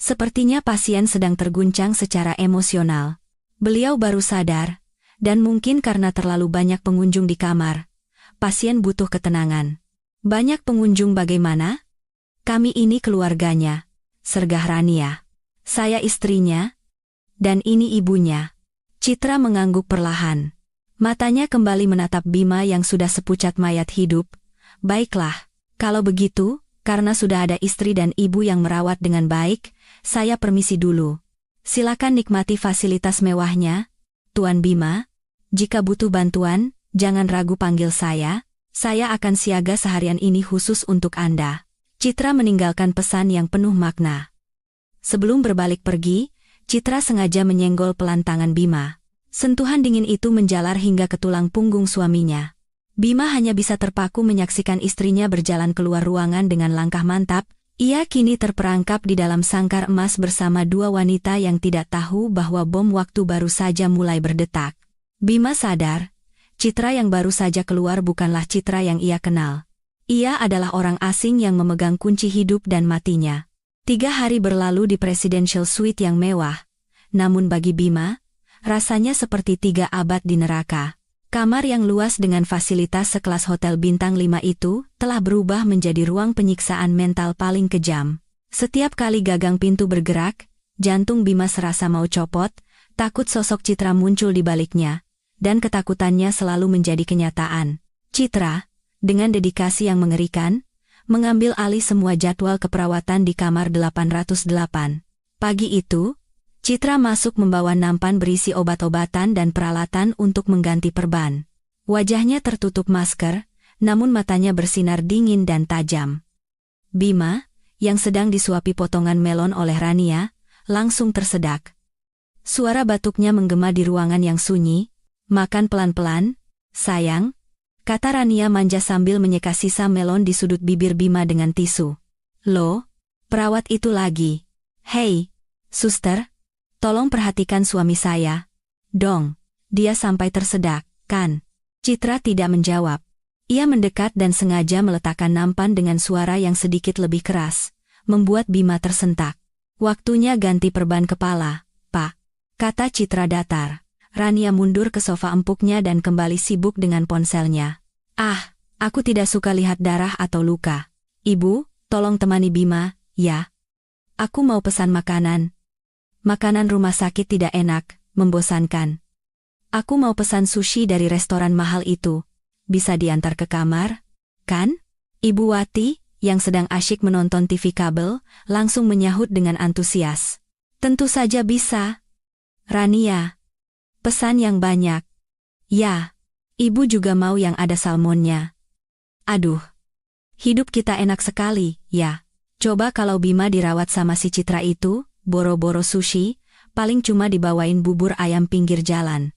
Sepertinya pasien sedang terguncang secara emosional. Beliau baru sadar, dan mungkin karena terlalu banyak pengunjung di kamar, pasien butuh ketenangan." "Banyak pengunjung bagaimana?" "Kami ini keluarganya," sergah Rania. "Saya istrinya, dan ini ibunya." Citra mengangguk perlahan. Matanya kembali menatap Bima yang sudah sepucat mayat hidup. "Baiklah, kalau begitu, karena sudah ada istri dan ibu yang merawat dengan baik, saya permisi dulu. Silakan nikmati fasilitas mewahnya, Tuan Bima. Jika butuh bantuan, jangan ragu panggil saya akan siaga seharian ini khusus untuk Anda." Citra meninggalkan pesan yang penuh makna. Sebelum berbalik pergi, Citra sengaja menyenggol pelan tangan Bima. Sentuhan dingin itu menjalar hingga ke tulang punggung suaminya. Bima hanya bisa terpaku menyaksikan istrinya berjalan keluar ruangan dengan langkah mantap. Ia kini terperangkap di dalam sangkar emas bersama dua wanita yang tidak tahu bahwa bom waktu baru saja mulai berdetak. Bima sadar, Citra yang baru saja keluar bukanlah Citra yang ia kenal. Ia adalah orang asing yang memegang kunci hidup dan matinya. 3 hari berlalu di presidential suite yang mewah, namun bagi Bima, rasanya seperti 3 abad di neraka. Kamar yang luas dengan fasilitas sekelas hotel bintang 5 itu telah berubah menjadi ruang penyiksaan mental paling kejam. Setiap kali gagang pintu bergerak, jantung Bima serasa mau copot, takut sosok Citra muncul di baliknya, dan ketakutannya selalu menjadi kenyataan. Citra, dengan dedikasi yang mengerikan, mengambil alih semua jadwal keperawatan di kamar 808. Pagi itu, Citra masuk membawa nampan berisi obat-obatan dan peralatan untuk mengganti perban. Wajahnya tertutup masker, namun matanya bersinar dingin dan tajam. Bima, yang sedang disuapi potongan melon oleh Rania, langsung tersedak. Suara batuknya menggema di ruangan yang sunyi. "Makan pelan-pelan, sayang," kata Rania manja sambil menyeka sisa melon di sudut bibir Bima dengan tisu. "Loh, perawat itu lagi. Hei, suster, tolong perhatikan suami saya. Dong, dia sampai tersedak, kan?" Citra tidak menjawab. Ia mendekat dan sengaja meletakkan nampan dengan suara yang sedikit lebih keras, membuat Bima tersentak. "Waktunya ganti perban kepala, Pak," kata Citra datar. Rania mundur ke sofa empuknya dan kembali sibuk dengan ponselnya. "Ah, aku tidak suka lihat darah atau luka. Ibu, tolong temani Bima, ya. Aku mau pesan makanan. Makanan rumah sakit tidak enak, membosankan. Aku mau pesan sushi dari restoran mahal itu. Bisa diantar ke kamar, kan?" Ibu Wati, yang sedang asyik menonton TV kabel, langsung menyahut dengan antusias. "Tentu saja bisa. Rania, pesan yang banyak." "Ya, ibu juga mau yang ada salmonnya." "Aduh, hidup kita enak sekali, ya. Coba kalau Bima dirawat sama si Citra itu, boro-boro sushi, paling cuma dibawain bubur ayam pinggir jalan."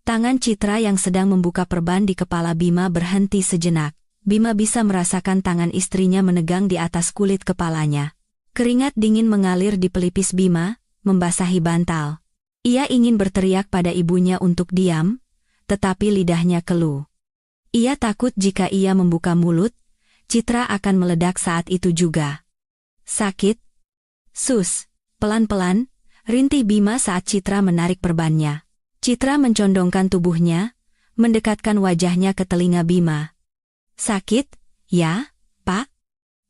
Tangan Citra yang sedang membuka perban di kepala Bima berhenti sejenak. Bima bisa merasakan tangan istrinya menegang di atas kulit kepalanya. Keringat dingin mengalir di pelipis Bima, membasahi bantal. Ia ingin berteriak pada ibunya untuk diam, tetapi lidahnya keluh. Ia takut jika ia membuka mulut, Citra akan meledak saat itu juga. "Sakit? Sus." Pelan-pelan, rintih Bima saat Citra menarik perbannya. Citra mencondongkan tubuhnya, mendekatkan wajahnya ke telinga Bima. "Sakit, ya, Pak?"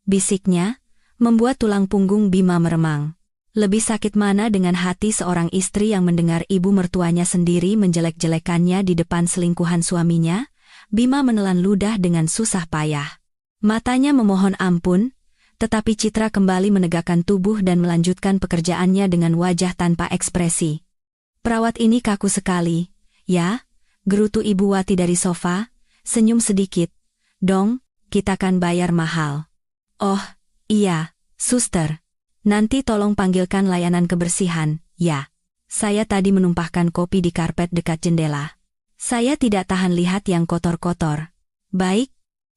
bisiknya, membuat tulang punggung Bima meremang. Lebih sakit mana dengan hati seorang istri yang mendengar ibu mertuanya sendiri menjelek-jelekannya di depan selingkuhan suaminya? Bima menelan ludah dengan susah payah. Matanya memohon ampun, tetapi Citra kembali menegakkan tubuh dan melanjutkan pekerjaannya dengan wajah tanpa ekspresi. Perawat ini kaku sekali, ya? Gerutu Ibu Wati dari sofa, senyum sedikit. Dong, kita kan bayar mahal. Oh, iya, suster. Nanti tolong panggilkan layanan kebersihan, ya. Saya tadi menumpahkan kopi di karpet dekat jendela. Saya tidak tahan lihat yang kotor-kotor. Baik,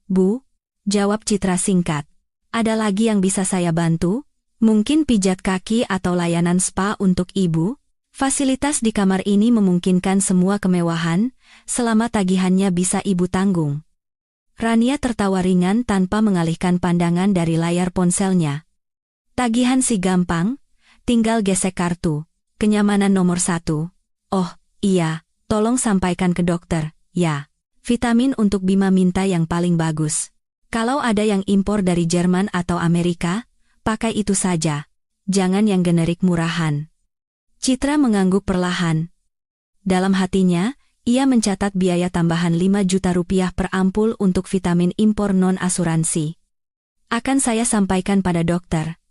Bu, jawab Citra singkat. Ada lagi yang bisa saya bantu? Mungkin pijat kaki atau layanan spa untuk Ibu? Fasilitas di kamar ini memungkinkan semua kemewahan, selama tagihannya bisa Ibu tanggung. Rania tertawa ringan tanpa mengalihkan pandangan dari layar ponselnya. Tagihan sih gampang, tinggal gesek kartu. Kenyamanan nomor 1. Oh, iya, tolong sampaikan ke dokter, ya. Vitamin untuk Bima minta yang paling bagus. Kalau ada yang impor dari Jerman atau Amerika, pakai itu saja. Jangan yang generik murahan. Citra mengangguk perlahan. Dalam hatinya, ia mencatat biaya tambahan 5 juta rupiah per ampul untuk vitamin impor non-asuransi. Akan saya sampaikan pada dokter,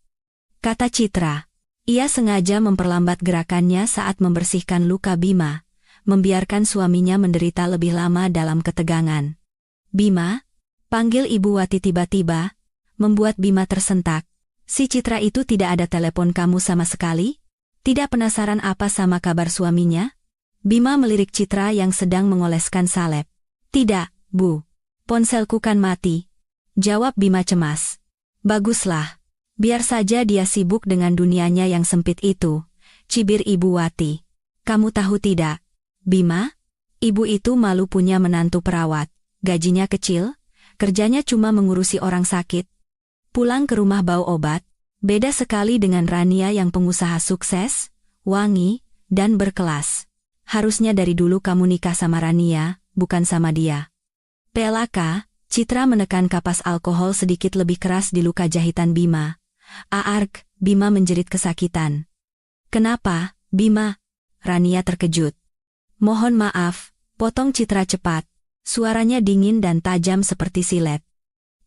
kata Citra. Ia sengaja memperlambat gerakannya saat membersihkan luka Bima, membiarkan suaminya menderita lebih lama dalam ketegangan. Bima, panggil Ibu Wati tiba-tiba, membuat Bima tersentak. Si Citra itu tidak ada telepon kamu sama sekali? Tidak penasaran apa sama kabar suaminya? Bima melirik Citra yang sedang mengoleskan salep. Tidak, Bu. Ponselku kan mati. Jawab Bima cemas. Baguslah. Biar saja dia sibuk dengan dunianya yang sempit itu, cibir Ibu Wati. Kamu tahu tidak, Bima? Ibu itu malu punya menantu perawat. Gajinya kecil, kerjanya cuma mengurusi orang sakit. Pulang ke rumah bau obat, beda sekali dengan Rania yang pengusaha sukses, wangi, dan berkelas. Harusnya dari dulu kamu nikah sama Rania, bukan sama dia. PLK, Citra menekan kapas alkohol sedikit lebih keras di luka jahitan Bima. Aark, Bima menjerit kesakitan. Kenapa, Bima? Rania terkejut. Mohon maaf, potong Citra cepat. Suaranya dingin dan tajam seperti silet.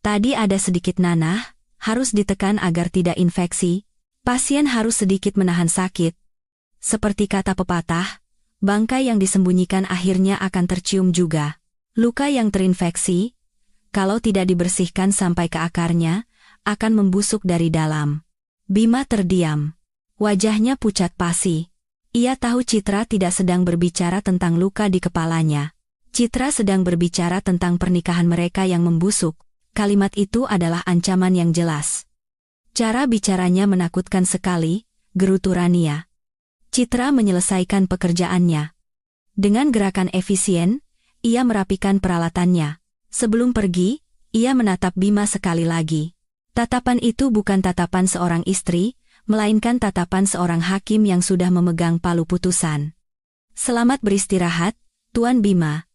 Tadi ada sedikit nanah, harus ditekan agar tidak infeksi. Pasien harus sedikit menahan sakit. Seperti kata pepatah, bangkai yang disembunyikan akhirnya akan tercium juga. Luka yang terinfeksi, kalau tidak dibersihkan sampai ke akarnya, akan membusuk dari dalam. Bima terdiam. Wajahnya pucat pasi. Ia tahu Citra tidak sedang berbicara tentang luka di kepalanya. Citra sedang berbicara tentang pernikahan mereka yang membusuk. Kalimat itu adalah ancaman yang jelas. Cara bicaranya menakutkan sekali, gerutu Rania. Citra menyelesaikan pekerjaannya. Dengan gerakan efisien, ia merapikan peralatannya. Sebelum pergi, ia menatap Bima sekali lagi. Tatapan itu bukan tatapan seorang istri, melainkan tatapan seorang hakim yang sudah memegang palu putusan. Selamat beristirahat, Tuan Bima.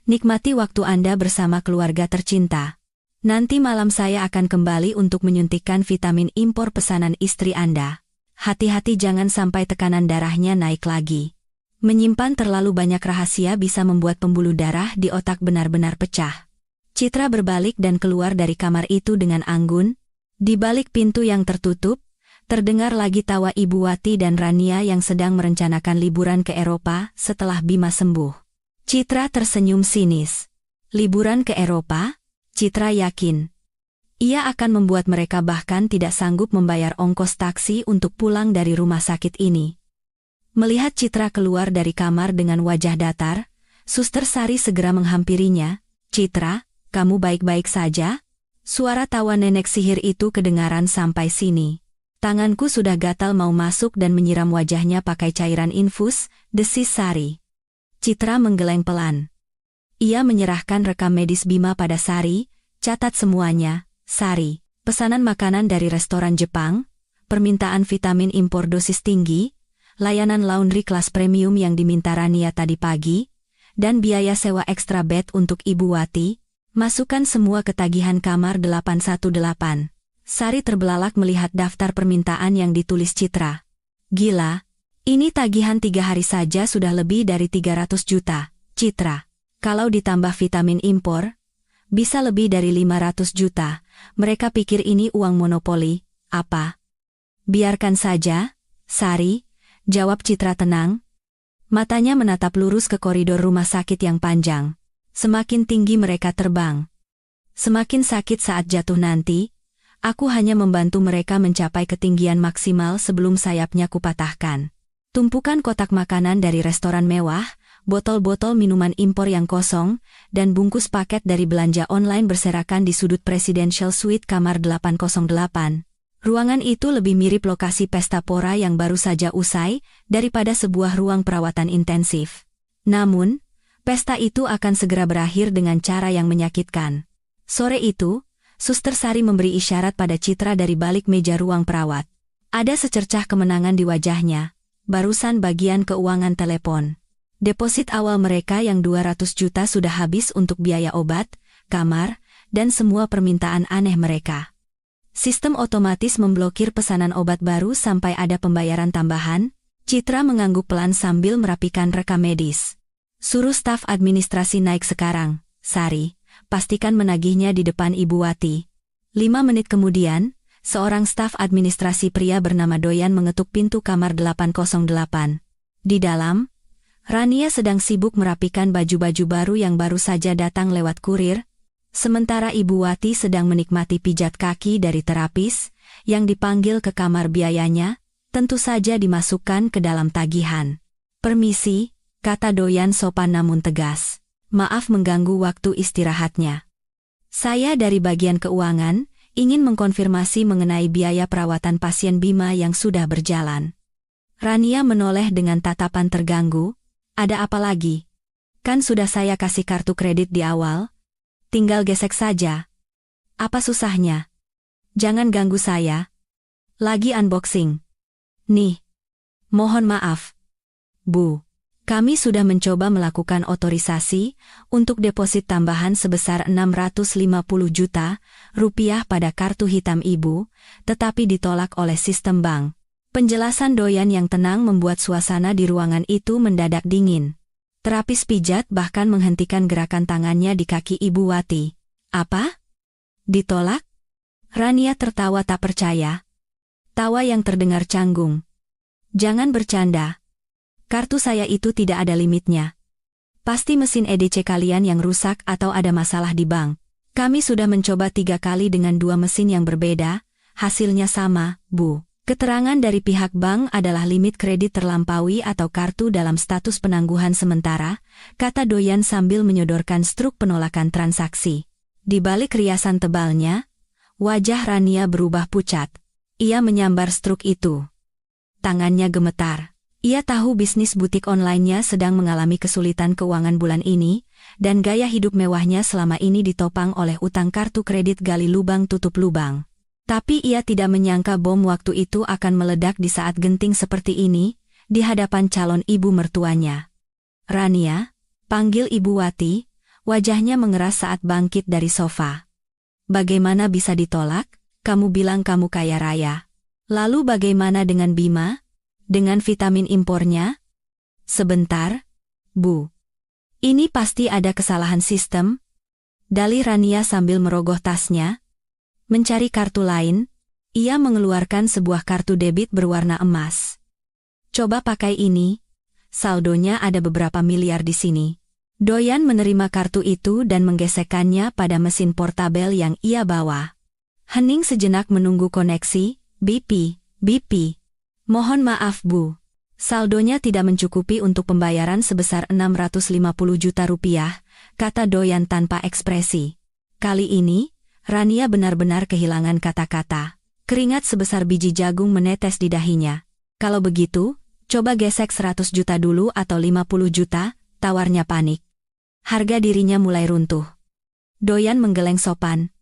Nikmati waktu Anda bersama keluarga tercinta. Nanti malam saya akan kembali untuk menyuntikkan vitamin impor pesanan istri Anda. Hati-hati jangan sampai tekanan darahnya naik lagi. Menyimpan terlalu banyak rahasia bisa membuat pembuluh darah di otak benar-benar pecah. Citra berbalik dan keluar dari kamar itu dengan anggun. Di balik pintu yang tertutup, terdengar lagi tawa Ibu Wati dan Rania yang sedang merencanakan liburan ke Eropa setelah Bima sembuh. Citra tersenyum sinis. Liburan ke Eropa? Citra yakin. Ia akan membuat mereka bahkan tidak sanggup membayar ongkos taksi untuk pulang dari rumah sakit ini. Melihat Citra keluar dari kamar dengan wajah datar, Suster Sari segera menghampirinya. Citra, kamu baik-baik saja? Suara tawa nenek sihir itu kedengaran sampai sini. Tanganku sudah gatal mau masuk dan menyiram wajahnya pakai cairan infus, desis Sari. Citra menggeleng pelan. Ia menyerahkan rekam medis Bima pada Sari, catat semuanya, Sari. Pesanan makanan dari restoran Jepang, permintaan vitamin impor dosis tinggi, layanan laundry kelas premium yang diminta Rania tadi pagi, dan biaya sewa ekstra bed untuk Ibu Wati. Masukkan semua ke tagihan kamar 818. Sari terbelalak melihat daftar permintaan yang ditulis Citra. Gila, ini tagihan 3 hari saja sudah lebih dari 300 juta, Citra. Kalau ditambah vitamin impor, bisa lebih dari 500 juta. Mereka pikir ini uang monopoli, apa? Biarkan saja, Sari, jawab Citra tenang. Matanya menatap lurus ke koridor rumah sakit yang panjang. Semakin tinggi mereka terbang, semakin sakit saat jatuh nanti. Aku hanya membantu mereka mencapai ketinggian maksimal sebelum sayapnya kupatahkan. Tumpukan kotak makanan dari restoran mewah, botol-botol minuman impor yang kosong, dan bungkus paket dari belanja online berserakan di sudut Presidential Suite kamar 808. Ruangan itu lebih mirip lokasi pesta pora yang baru saja usai daripada sebuah ruang perawatan intensif. Namun, pesta itu akan segera berakhir dengan cara yang menyakitkan. Sore itu, Suster Sari memberi isyarat pada Citra dari balik meja ruang perawat. Ada secercah kemenangan di wajahnya. Barusan bagian keuangan telepon. Deposit awal mereka yang 200 juta sudah habis untuk biaya obat, kamar, dan semua permintaan aneh mereka. Sistem otomatis memblokir pesanan obat baru sampai ada pembayaran tambahan. Citra mengangguk pelan sambil merapikan rekam medis. Suruh staf administrasi naik sekarang, Sari. Pastikan menagihnya di depan Ibu Wati. 5 menit kemudian, seorang staf administrasi pria bernama Doyan mengetuk pintu kamar 808. Di dalam, Rania sedang sibuk merapikan baju-baju baru yang baru saja datang lewat kurir, sementara Ibu Wati sedang menikmati pijat kaki dari terapis, yang dipanggil ke kamar biayanya, tentu saja dimasukkan ke dalam tagihan. "Permisi," kata Doyan sopan namun tegas. "Maaf mengganggu waktu istirahatnya. Saya dari bagian keuangan, ingin mengkonfirmasi mengenai biaya perawatan pasien Bima yang sudah berjalan." Rania menoleh dengan tatapan terganggu. "Ada apa lagi? Kan sudah saya kasih kartu kredit di awal. Tinggal gesek saja. Apa susahnya? Jangan ganggu saya. Lagi unboxing. Nih. Mohon maaf, Bu. Kami sudah mencoba melakukan otorisasi untuk deposit tambahan sebesar 650 juta rupiah pada kartu hitam Ibu, tetapi ditolak oleh sistem bank." Penjelasan Doyan yang tenang membuat suasana di ruangan itu mendadak dingin. Terapis pijat bahkan menghentikan gerakan tangannya di kaki Ibu Wati. "Apa? Ditolak?" Rania tertawa tak percaya. Tawa yang terdengar canggung. "Jangan bercanda. Kartu saya itu tidak ada limitnya. Pasti mesin EDC kalian yang rusak atau ada masalah di bank. Kami sudah mencoba 3 kali dengan 2 mesin yang berbeda, hasilnya sama, Bu. Keterangan dari pihak bank adalah limit kredit terlampaui atau kartu dalam status penangguhan sementara," kata Doyan sambil menyodorkan struk penolakan transaksi. Di balik riasan tebalnya, wajah Rania berubah pucat. Ia menyambar struk itu. Tangannya gemetar. Ia tahu bisnis butik online-nya sedang mengalami kesulitan keuangan bulan ini, dan gaya hidup mewahnya selama ini ditopang oleh utang kartu kredit gali lubang tutup lubang. Tapi ia tidak menyangka bom waktu itu akan meledak di saat genting seperti ini, di hadapan calon ibu mertuanya. "Rania," panggil Ibu Wati, wajahnya mengeras saat bangkit dari sofa. "Bagaimana bisa ditolak? Kamu bilang kamu kaya raya. Lalu bagaimana dengan Bima? Dengan vitamin impornya?" "Sebentar, Bu. Ini pasti ada kesalahan sistem," dalih Rania sambil merogoh tasnya. Mencari kartu lain, ia mengeluarkan sebuah kartu debit berwarna emas. "Coba pakai ini. Saldonya ada beberapa miliar di sini." Doyan menerima kartu itu dan menggesekkannya pada mesin portabel yang ia bawa. Hening sejenak menunggu koneksi. "BP, BP. Mohon maaf, Bu. Saldonya tidak mencukupi untuk pembayaran sebesar 650 juta rupiah, kata Doyan tanpa ekspresi. Kali ini, Rania benar-benar kehilangan kata-kata. Keringat sebesar biji jagung menetes di dahinya. "Kalau begitu, coba gesek 100 juta dulu atau 50 juta, tawarnya panik. Harga dirinya mulai runtuh. Doyan menggeleng sopan.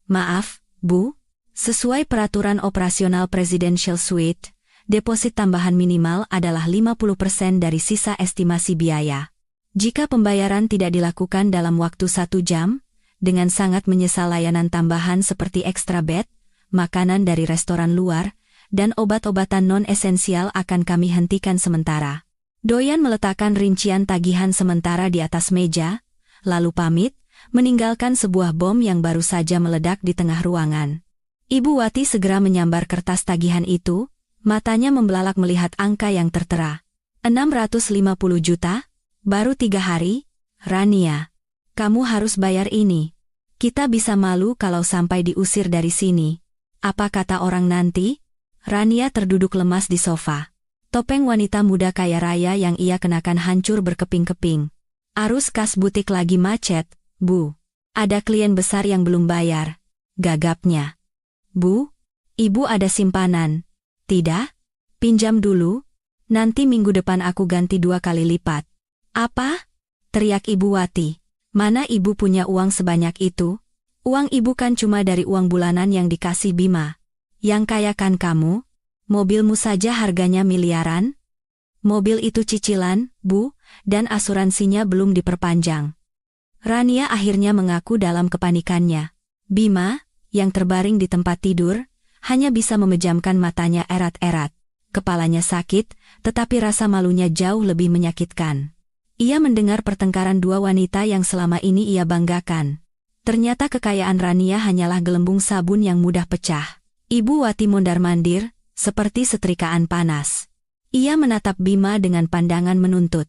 "Maaf, Bu, sesuai peraturan operasional Presidential Suite, deposit tambahan minimal adalah 50% dari sisa estimasi biaya. Jika pembayaran tidak dilakukan dalam waktu 1 jam, dengan sangat menyesal layanan tambahan seperti extra bed, makanan dari restoran luar, dan obat-obatan non-esensial akan kami hentikan sementara. Doyan meletakkan rincian tagihan sementara di atas meja, lalu pamit, meninggalkan sebuah bom yang baru saja meledak di tengah ruangan. Ibu Wati segera menyambar kertas tagihan itu, matanya membelalak melihat angka yang tertera. 650 juta? Baru 3 hari? Rania, kamu harus bayar ini. Kita bisa malu kalau sampai diusir dari sini. Apa kata orang nanti? Rania terduduk lemas di sofa. Topeng wanita muda kaya raya yang ia kenakan hancur berkeping-keping. Arus kas butik lagi macet, Bu. Ada klien besar yang belum bayar. Gagapnya. Bu, Ibu ada simpanan. Tidak? Pinjam dulu. Nanti minggu depan aku ganti 2 kali lipat. Apa? Teriak Ibu Wati. Mana Ibu punya uang sebanyak itu? Uang Ibu kan cuma dari uang bulanan yang dikasih Bima. Yang kaya kan kamu? Mobilmu saja harganya miliaran? Mobil itu cicilan, Bu, dan asuransinya belum diperpanjang. Rania akhirnya mengaku dalam kepanikannya. Bima, yang terbaring di tempat tidur, hanya bisa memejamkan matanya erat-erat. Kepalanya sakit, tetapi rasa malunya jauh lebih menyakitkan. Ia mendengar pertengkaran dua wanita yang selama ini ia banggakan. Ternyata kekayaan Rania hanyalah gelembung sabun yang mudah pecah. Ibu Wati mondar-mandir, seperti setrikaan panas. Ia menatap Bima dengan pandangan menuntut.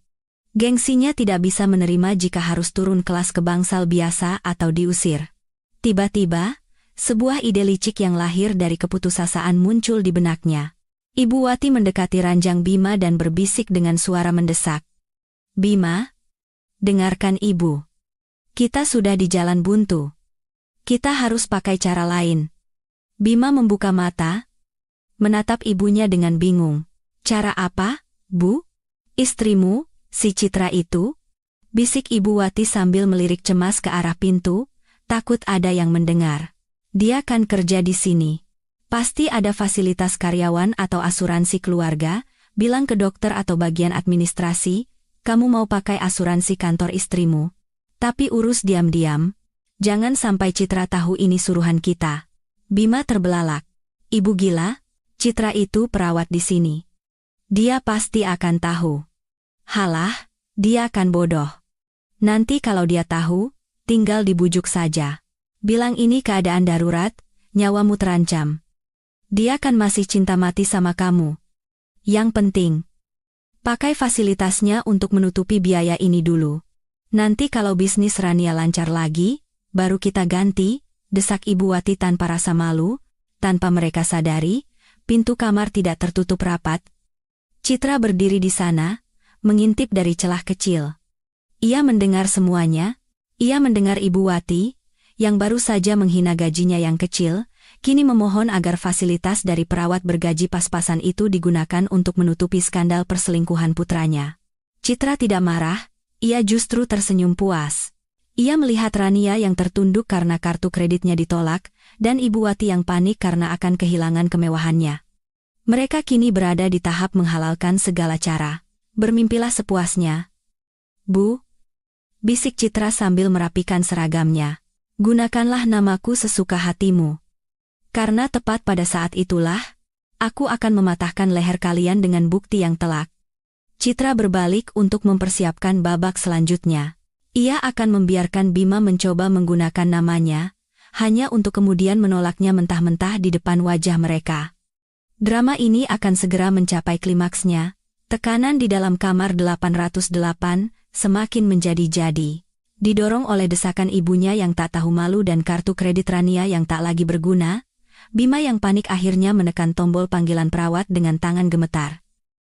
Gengsinya tidak bisa menerima jika harus turun kelas ke bangsal biasa atau diusir. Tiba-tiba, sebuah ide licik yang lahir dari keputusasaan muncul di benaknya. Ibu Wati mendekati ranjang Bima dan berbisik dengan suara mendesak. Bima, dengarkan Ibu. Kita sudah di jalan buntu. Kita harus pakai cara lain. Bima membuka mata, menatap ibunya dengan bingung. Cara apa, Bu? Istrimu, si Citra itu? Bisik Ibu Wati sambil melirik cemas ke arah pintu, takut ada yang mendengar. Dia kan kerja di sini. Pasti ada fasilitas karyawan atau asuransi keluarga, bilang ke dokter atau bagian administrasi, kamu mau pakai asuransi kantor istrimu. Tapi urus diam-diam, jangan sampai Citra tahu ini suruhan kita. Bima terbelalak. Ibu gila, Citra itu perawat di sini. Dia pasti akan tahu. Halah, dia akan bodoh. Nanti kalau dia tahu, tinggal dibujuk saja. Bilang ini keadaan darurat, nyawamu terancam. Dia kan masih cinta mati sama kamu. Yang penting, pakai fasilitasnya untuk menutupi biaya ini dulu. Nanti kalau bisnis Rania lancar lagi, baru kita ganti, desak Ibu Wati tanpa rasa malu. Tanpa mereka sadari, pintu kamar tidak tertutup rapat. Citra berdiri di sana, mengintip dari celah kecil. Ia mendengar semuanya. Ia mendengar Ibu Wati, yang baru saja menghina gajinya yang kecil, kini memohon agar fasilitas dari perawat bergaji pas-pasan itu digunakan untuk menutupi skandal perselingkuhan putranya. Citra tidak marah, ia justru tersenyum puas. Ia melihat Rania yang tertunduk karena kartu kreditnya ditolak, dan Ibu Wati yang panik karena akan kehilangan kemewahannya. Mereka kini berada di tahap menghalalkan segala cara. Bermimpilah sepuasnya. Bu, bisik Citra sambil merapikan seragamnya. Gunakanlah namaku sesuka hatimu. Karena tepat pada saat itulah, aku akan mematahkan leher kalian dengan bukti yang telak. Citra berbalik untuk mempersiapkan babak selanjutnya. Ia akan membiarkan Bima mencoba menggunakan namanya, hanya untuk kemudian menolaknya mentah-mentah di depan wajah mereka. Drama ini akan segera mencapai klimaksnya. Tekanan di dalam kamar 808 semakin menjadi-jadi. Didorong oleh desakan ibunya yang tak tahu malu dan kartu kredit Rania yang tak lagi berguna, Bima yang panik akhirnya menekan tombol panggilan perawat dengan tangan gemetar.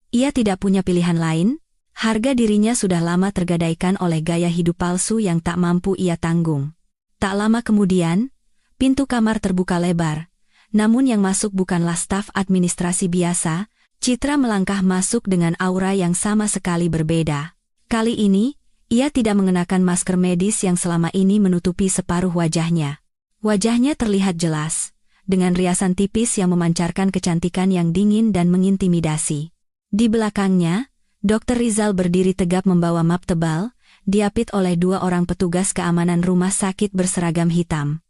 Ia tidak punya pilihan lain, harga dirinya sudah lama tergadaikan oleh gaya hidup palsu yang tak mampu ia tanggung. Tak lama kemudian, pintu kamar terbuka lebar, namun yang masuk bukanlah staf administrasi biasa. Citra melangkah masuk dengan aura yang sama sekali berbeda. Kali ini, ia tidak mengenakan masker medis yang selama ini menutupi separuh wajahnya. Wajahnya terlihat jelas, dengan riasan tipis yang memancarkan kecantikan yang dingin dan mengintimidasi. Di belakangnya, Dr. Rizal berdiri tegap membawa map tebal, diapit oleh 2 orang petugas keamanan rumah sakit berseragam hitam.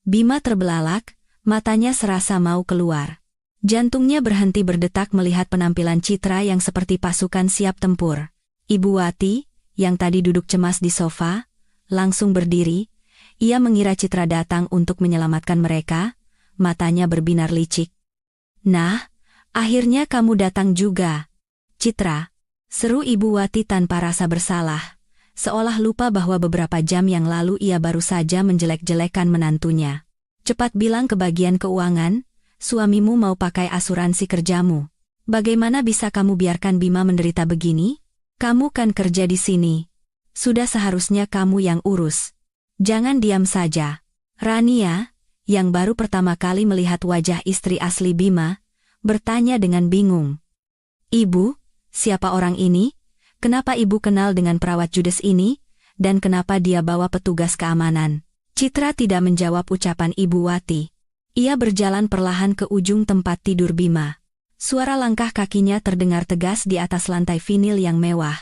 Bima terbelalak, matanya serasa mau keluar. Jantungnya berhenti berdetak melihat penampilan Citra yang seperti pasukan siap tempur. Ibu Wati, yang tadi duduk cemas di sofa, langsung berdiri. Ia mengira Citra datang untuk menyelamatkan mereka, matanya berbinar licik. "Nah, akhirnya kamu datang juga, Citra," seru Ibu Wati tanpa rasa bersalah, seolah lupa bahwa beberapa jam yang lalu ia baru saja menjelek-jelekan menantunya. "Cepat bilang ke bagian keuangan, suamimu mau pakai asuransi kerjamu. Bagaimana bisa kamu biarkan Bima menderita begini? Kamu kan kerja di sini. Sudah seharusnya kamu yang urus. Jangan diam saja." Rania, yang baru pertama kali melihat wajah istri asli Bima, bertanya dengan bingung. "Ibu, siapa orang ini? Kenapa ibu kenal dengan perawat judes ini? Dan kenapa dia bawa petugas keamanan?" Citra tidak menjawab ucapan Ibu Wati. Ia berjalan perlahan ke ujung tempat tidur Bima. Suara langkah kakinya terdengar tegas di atas lantai vinil yang mewah.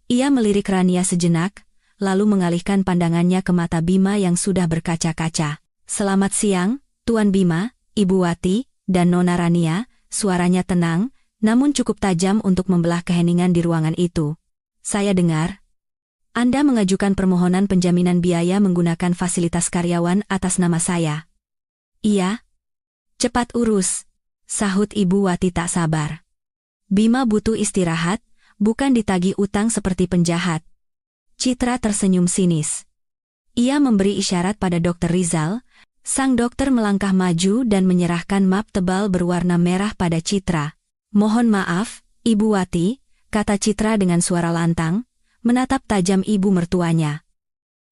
Ia melirik Rania sejenak, lalu mengalihkan pandangannya ke mata Bima yang sudah berkaca-kaca. "Selamat siang, Tuan Bima, Ibu Wati, dan Nona Rania," suaranya tenang, namun cukup tajam untuk membelah keheningan di ruangan itu. "Saya dengar Anda mengajukan permohonan penjaminan biaya menggunakan fasilitas karyawan atas nama saya." "Iya." "Cepat urus," sahut Ibu Wati tak sabar. "Bima butuh istirahat, bukan ditagih utang seperti penjahat." Citra tersenyum sinis. Ia memberi isyarat pada Dr. Rizal. Sang dokter melangkah maju dan menyerahkan map tebal berwarna merah pada Citra. "Mohon maaf, Ibu Wati," kata Citra dengan suara lantang, menatap tajam ibu mertuanya.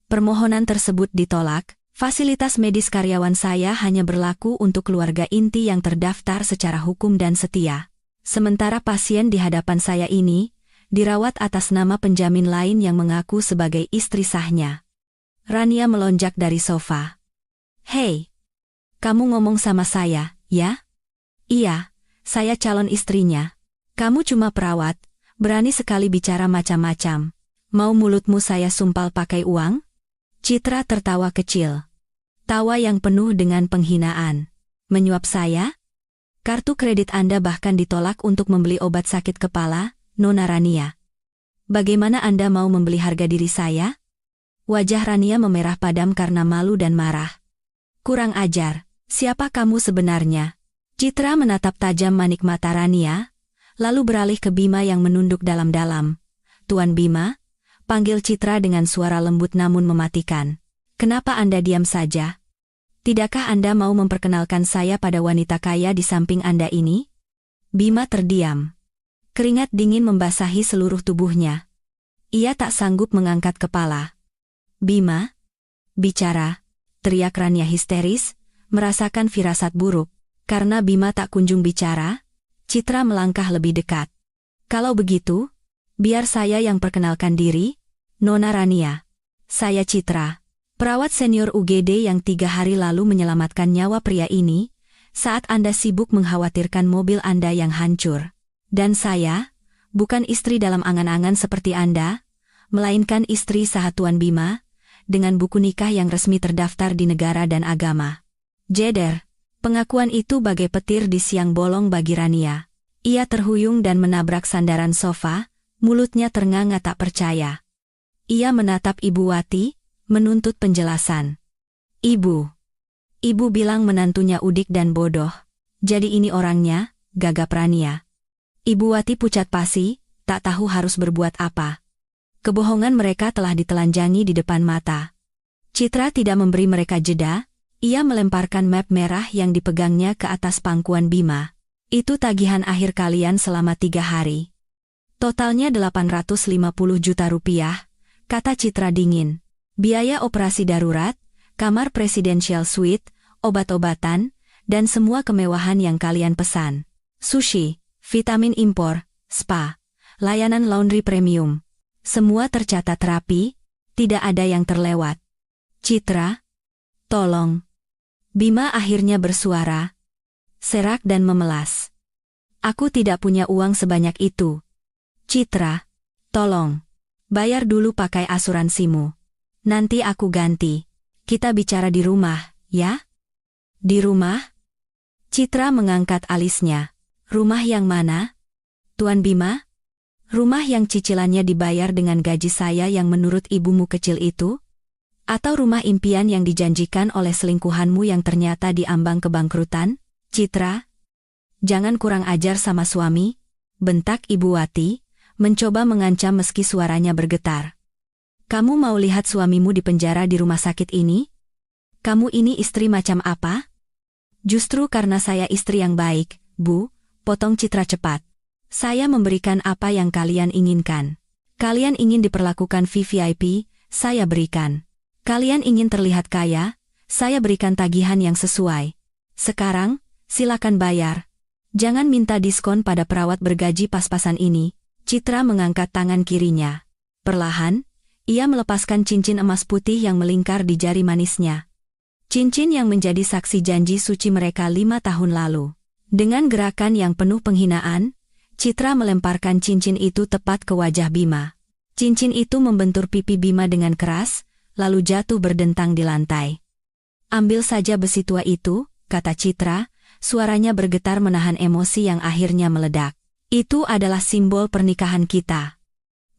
"Permohonan tersebut ditolak. Fasilitas medis karyawan saya hanya berlaku untuk keluarga inti yang terdaftar secara hukum dan setia. Sementara pasien di hadapan saya ini dirawat atas nama penjamin lain yang mengaku sebagai istri sahnya." Rania melonjak dari sofa. "Hei, kamu ngomong sama saya, ya?" "Iya, saya calon istrinya. Kamu cuma perawat, berani sekali bicara macam-macam. Mau mulutmu saya sumpal pakai uang?" Citra tertawa kecil. Tawa yang penuh dengan penghinaan. "Menyuap saya? Kartu kredit Anda bahkan ditolak untuk membeli obat sakit kepala, Nona Rania. Bagaimana Anda mau membeli harga diri saya?" Wajah Rania memerah padam karena malu dan marah. "Kurang ajar, siapa kamu sebenarnya?" Citra menatap tajam manik mata Rania, lalu beralih ke Bima yang menunduk dalam-dalam. "Tuan Bima," panggil Citra dengan suara lembut namun mematikan. "Kenapa Anda diam saja? Tidakkah Anda mau memperkenalkan saya pada wanita kaya di samping Anda ini?" Bima terdiam. Keringat dingin membasahi seluruh tubuhnya. Ia tak sanggup mengangkat kepala. "Bima, bicara!" teriak Rania histeris, merasakan firasat buruk. Karena Bima tak kunjung bicara, Citra melangkah lebih dekat. "Kalau begitu, biar saya yang perkenalkan diri, Nona Rania. Saya Citra, perawat senior UGD yang 3 hari lalu menyelamatkan nyawa pria ini, saat Anda sibuk mengkhawatirkan mobil Anda yang hancur. Dan saya, bukan istri dalam angan-angan seperti Anda, melainkan istri sah Tuan Bima, dengan buku nikah yang resmi terdaftar di negara dan agama." Jeder. Pengakuan itu bagai petir di siang bolong bagi Rania. Ia terhuyung dan menabrak sandaran sofa, mulutnya ternganga tak percaya. Ia menatap Ibu Wati, menuntut penjelasan. "Ibu. Ibu bilang menantunya udik dan bodoh. Jadi ini orangnya," gagap Rania. Ibu Wati pucat pasi, tak tahu harus berbuat apa. Kebohongan mereka telah ditelanjangi di depan mata. Citra tidak memberi mereka jeda. Ia melemparkan map merah yang dipegangnya ke atas pangkuan Bima. "Itu tagihan akhir kalian selama 3 hari. Totalnya 850 juta rupiah, kata Citra dingin. Biaya operasi darurat, kamar presidential suite, obat-obatan, dan semua kemewahan yang kalian pesan. Sushi, vitamin impor, spa, layanan laundry premium. Semua tercatat rapi, tidak ada yang terlewat. Citra, tolong." Bima akhirnya bersuara, serak dan memelas. "Aku tidak punya uang sebanyak itu. Citra, tolong. Bayar dulu pakai asuransimu. Nanti aku ganti. Kita bicara di rumah, ya?" "Di rumah?" Citra mengangkat alisnya. Rumah yang mana? Tuan Bima? Rumah yang cicilannya dibayar dengan gaji saya yang menurut ibumu kecil itu? Atau rumah impian yang dijanjikan oleh selingkuhanmu yang ternyata diambang kebangkrutan? Citra? Jangan kurang ajar sama suami, bentak Ibu Wati, mencoba mengancam meski suaranya bergetar. Kamu mau lihat suamimu dipenjara di rumah sakit ini? Kamu ini istri macam apa? Justru karena saya istri yang baik, Bu, potong Citra cepat. Saya memberikan apa yang kalian inginkan. Kalian ingin diperlakukan VVIP, saya berikan. Kalian ingin terlihat kaya, saya berikan tagihan yang sesuai. Sekarang, silakan bayar. Jangan minta diskon pada perawat bergaji pas-pasan ini. Citra mengangkat tangan kirinya. Perlahan, ia melepaskan cincin emas putih yang melingkar di jari manisnya. Cincin yang menjadi saksi janji suci mereka 5 tahun lalu. Dengan gerakan yang penuh penghinaan, Citra melemparkan cincin itu tepat ke wajah Bima. Cincin itu membentur pipi Bima dengan keras, lalu jatuh berdentang di lantai. Ambil saja besi tua itu, kata Citra, suaranya bergetar menahan emosi yang akhirnya meledak. Itu adalah simbol pernikahan kita.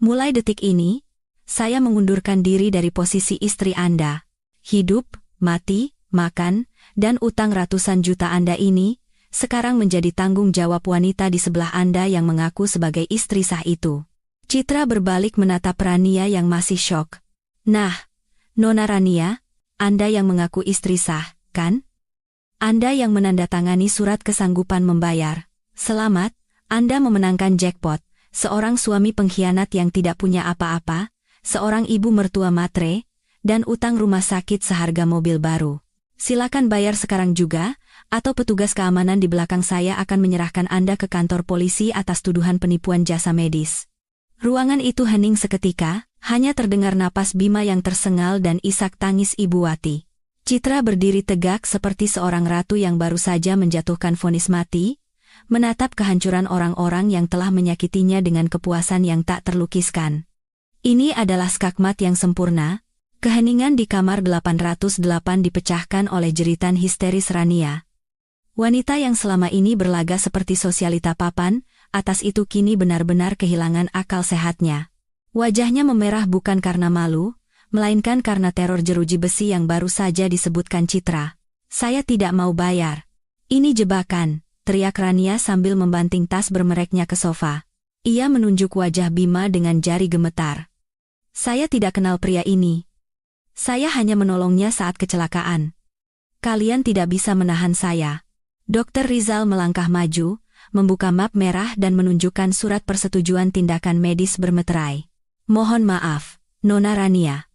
Mulai detik ini, saya mengundurkan diri dari posisi istri Anda. Hidup, mati, makan, dan utang ratusan juta Anda ini, sekarang menjadi tanggung jawab wanita di sebelah Anda yang mengaku sebagai istri sah itu. Citra berbalik menatap Rania yang masih syok. Nah, Nona Rania, Anda yang mengaku istri sah, kan? Anda yang menandatangani surat kesanggupan membayar. Selamat, Anda memenangkan jackpot, seorang suami pengkhianat yang tidak punya apa-apa, seorang ibu mertua matre, dan utang rumah sakit seharga mobil baru. Silakan bayar sekarang juga, atau petugas keamanan di belakang saya akan menyerahkan Anda ke kantor polisi atas tuduhan penipuan jasa medis. Ruangan itu hening seketika, hanya terdengar napas Bima yang tersengal dan isak tangis Ibu Wati. Citra berdiri tegak seperti seorang ratu yang baru saja menjatuhkan vonis mati, menatap kehancuran orang-orang yang telah menyakitinya dengan kepuasan yang tak terlukiskan. Ini adalah skakmat yang sempurna. Keheningan di kamar 808 dipecahkan oleh jeritan histeris Rania. Wanita yang selama ini berlaga seperti sosialita papan, atas itu kini benar-benar kehilangan akal sehatnya. Wajahnya memerah bukan karena malu, melainkan karena teror jeruji besi yang baru saja disebutkan Citra. Saya tidak mau bayar. Ini jebakan, teriak Rania sambil membanting tas bermereknya ke sofa. Ia menunjuk wajah Bima dengan jari gemetar. Saya tidak kenal pria ini. Saya hanya menolongnya saat kecelakaan. Kalian tidak bisa menahan saya. Dr. Rizal melangkah maju, membuka map merah dan menunjukkan surat persetujuan tindakan medis bermeterai. Mohon maaf, Nona Rania.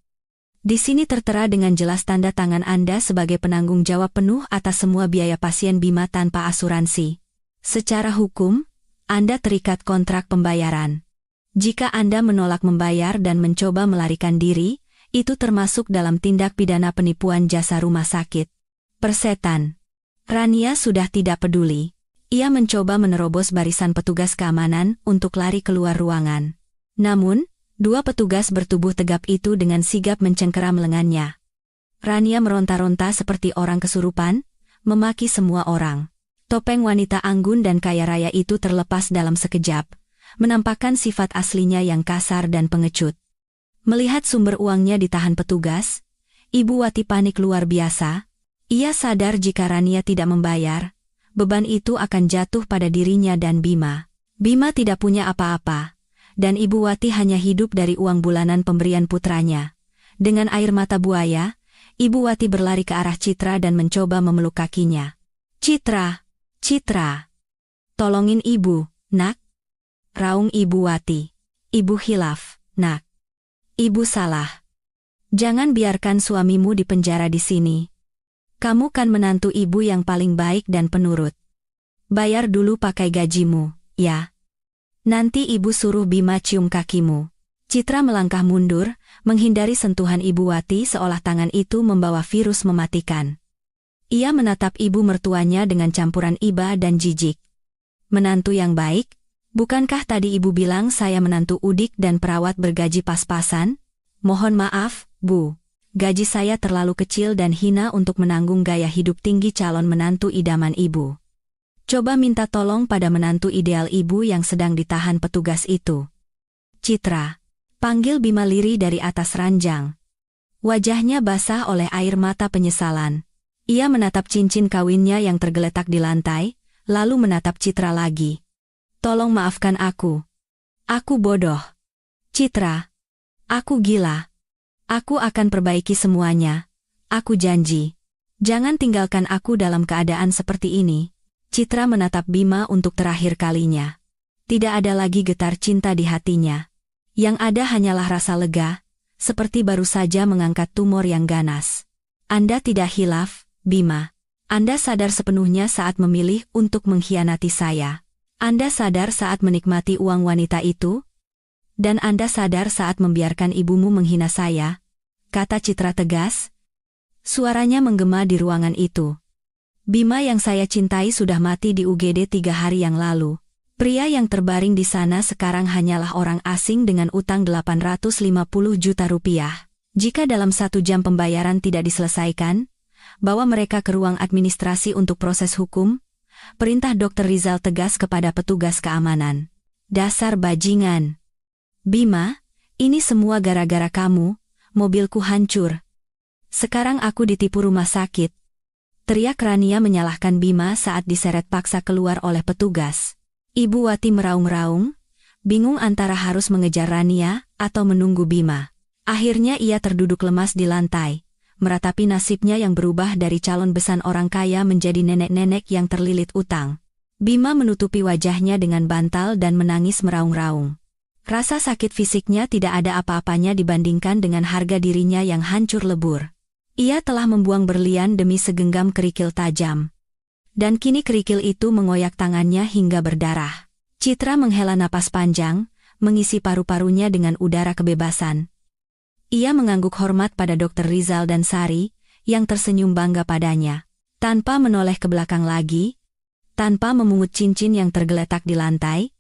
Di sini tertera dengan jelas tanda tangan Anda sebagai penanggung jawab penuh atas semua biaya pasien Bima tanpa asuransi. Secara hukum, Anda terikat kontrak pembayaran. Jika Anda menolak membayar dan mencoba melarikan diri, itu termasuk dalam tindak pidana penipuan jasa rumah sakit. Persetan. Rania sudah tidak peduli. Ia mencoba menerobos barisan petugas keamanan untuk lari keluar ruangan. Namun, dua petugas bertubuh tegap itu dengan sigap mencengkeram lengannya. Rania meronta-ronta seperti orang kesurupan, memaki semua orang. Topeng wanita anggun dan kaya raya itu terlepas dalam sekejap, menampakkan sifat aslinya yang kasar dan pengecut. Melihat sumber uangnya ditahan petugas, Ibu Wati panik luar biasa. Ia sadar jika Rania tidak membayar, beban itu akan jatuh pada dirinya dan Bima. Bima tidak punya apa-apa, dan Ibu Wati hanya hidup dari uang bulanan pemberian putranya. Dengan air mata buaya, Ibu Wati berlari ke arah Citra dan mencoba memeluk kakinya. Citra, Citra, tolongin ibu, nak. Raung Ibu Wati. Ibu hilaf, nak. Ibu salah. Jangan biarkan suamimu dipenjara di sini. Kamu kan menantu ibu yang paling baik dan penurut. Bayar dulu pakai gajimu, ya. Nanti ibu suruh Bima cium kakimu. Citra melangkah mundur, menghindari sentuhan Ibu Wati seolah tangan itu membawa virus mematikan. Ia menatap ibu mertuanya dengan campuran iba dan jijik. Menantu yang baik? Bukankah tadi ibu bilang saya menantu udik dan perawat bergaji pas-pasan? Mohon maaf, Bu. Gaji saya terlalu kecil dan hina untuk menanggung gaya hidup tinggi calon menantu idaman ibu. Coba minta tolong pada menantu ideal ibu yang sedang ditahan petugas itu. Citra, panggil Bima lirih dari atas ranjang. Wajahnya basah oleh air mata penyesalan. Ia menatap cincin kawinnya yang tergeletak di lantai, lalu menatap Citra lagi. Tolong maafkan aku. Aku bodoh. Citra, aku gila. Aku akan perbaiki semuanya. Aku janji. Jangan tinggalkan aku dalam keadaan seperti ini. Citra menatap Bima untuk terakhir kalinya. Tidak ada lagi getar cinta di hatinya. Yang ada hanyalah rasa lega, seperti baru saja mengangkat tumor yang ganas. Anda tidak hilaf, Bima. Anda sadar sepenuhnya saat memilih untuk mengkhianati saya. Anda sadar saat menikmati uang wanita itu? Dan Anda sadar saat membiarkan ibumu menghina saya? Kata Citra tegas. Suaranya menggema di ruangan itu. Bima yang saya cintai sudah mati di UGD 3 hari yang lalu. Pria yang terbaring di sana sekarang hanyalah orang asing dengan utang 850 juta rupiah. Jika dalam 1 jam pembayaran tidak diselesaikan, bawa mereka ke ruang administrasi untuk proses hukum. Perintah Dr. Rizal tegas kepada petugas keamanan. Dasar bajingan. Bima, ini semua gara-gara kamu, mobilku hancur. Sekarang aku ditipu rumah sakit. Teriak Rania menyalahkan Bima saat diseret paksa keluar oleh petugas. Ibu Wati meraung-raung, bingung antara harus mengejar Rania atau menunggu Bima. Akhirnya ia terduduk lemas di lantai, meratapi nasibnya yang berubah dari calon besan orang kaya menjadi nenek-nenek yang terlilit utang. Bima menutupi wajahnya dengan bantal dan menangis meraung-raung. Rasa sakit fisiknya tidak ada apa-apanya dibandingkan dengan harga dirinya yang hancur lebur. Ia telah membuang berlian demi segenggam kerikil tajam. Dan kini kerikil itu mengoyak tangannya hingga berdarah. Citra menghela napas panjang, mengisi paru-parunya dengan udara kebebasan. Ia mengangguk hormat pada Dr. Rizal dan Sari, yang tersenyum bangga padanya. Tanpa menoleh ke belakang lagi, tanpa memungut cincin yang tergeletak di lantai,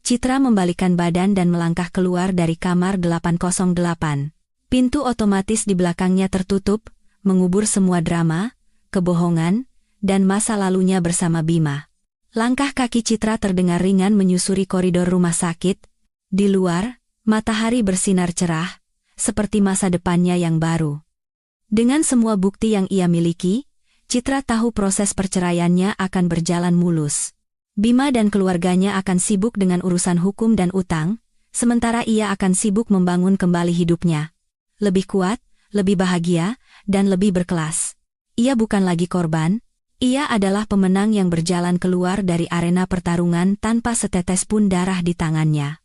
Citra membalikkan badan dan melangkah keluar dari kamar 808. Pintu otomatis di belakangnya tertutup, mengubur semua drama, kebohongan, dan masa lalunya bersama Bima. Langkah kaki Citra terdengar ringan menyusuri koridor rumah sakit. Di luar, matahari bersinar cerah, seperti masa depannya yang baru. Dengan semua bukti yang ia miliki, Citra tahu proses perceraiannya akan berjalan mulus. Bima dan keluarganya akan sibuk dengan urusan hukum dan utang, sementara ia akan sibuk membangun kembali hidupnya. Lebih kuat, lebih bahagia, dan lebih berkelas. Ia bukan lagi korban, ia adalah pemenang yang berjalan keluar dari arena pertarungan tanpa setetes pun darah di tangannya.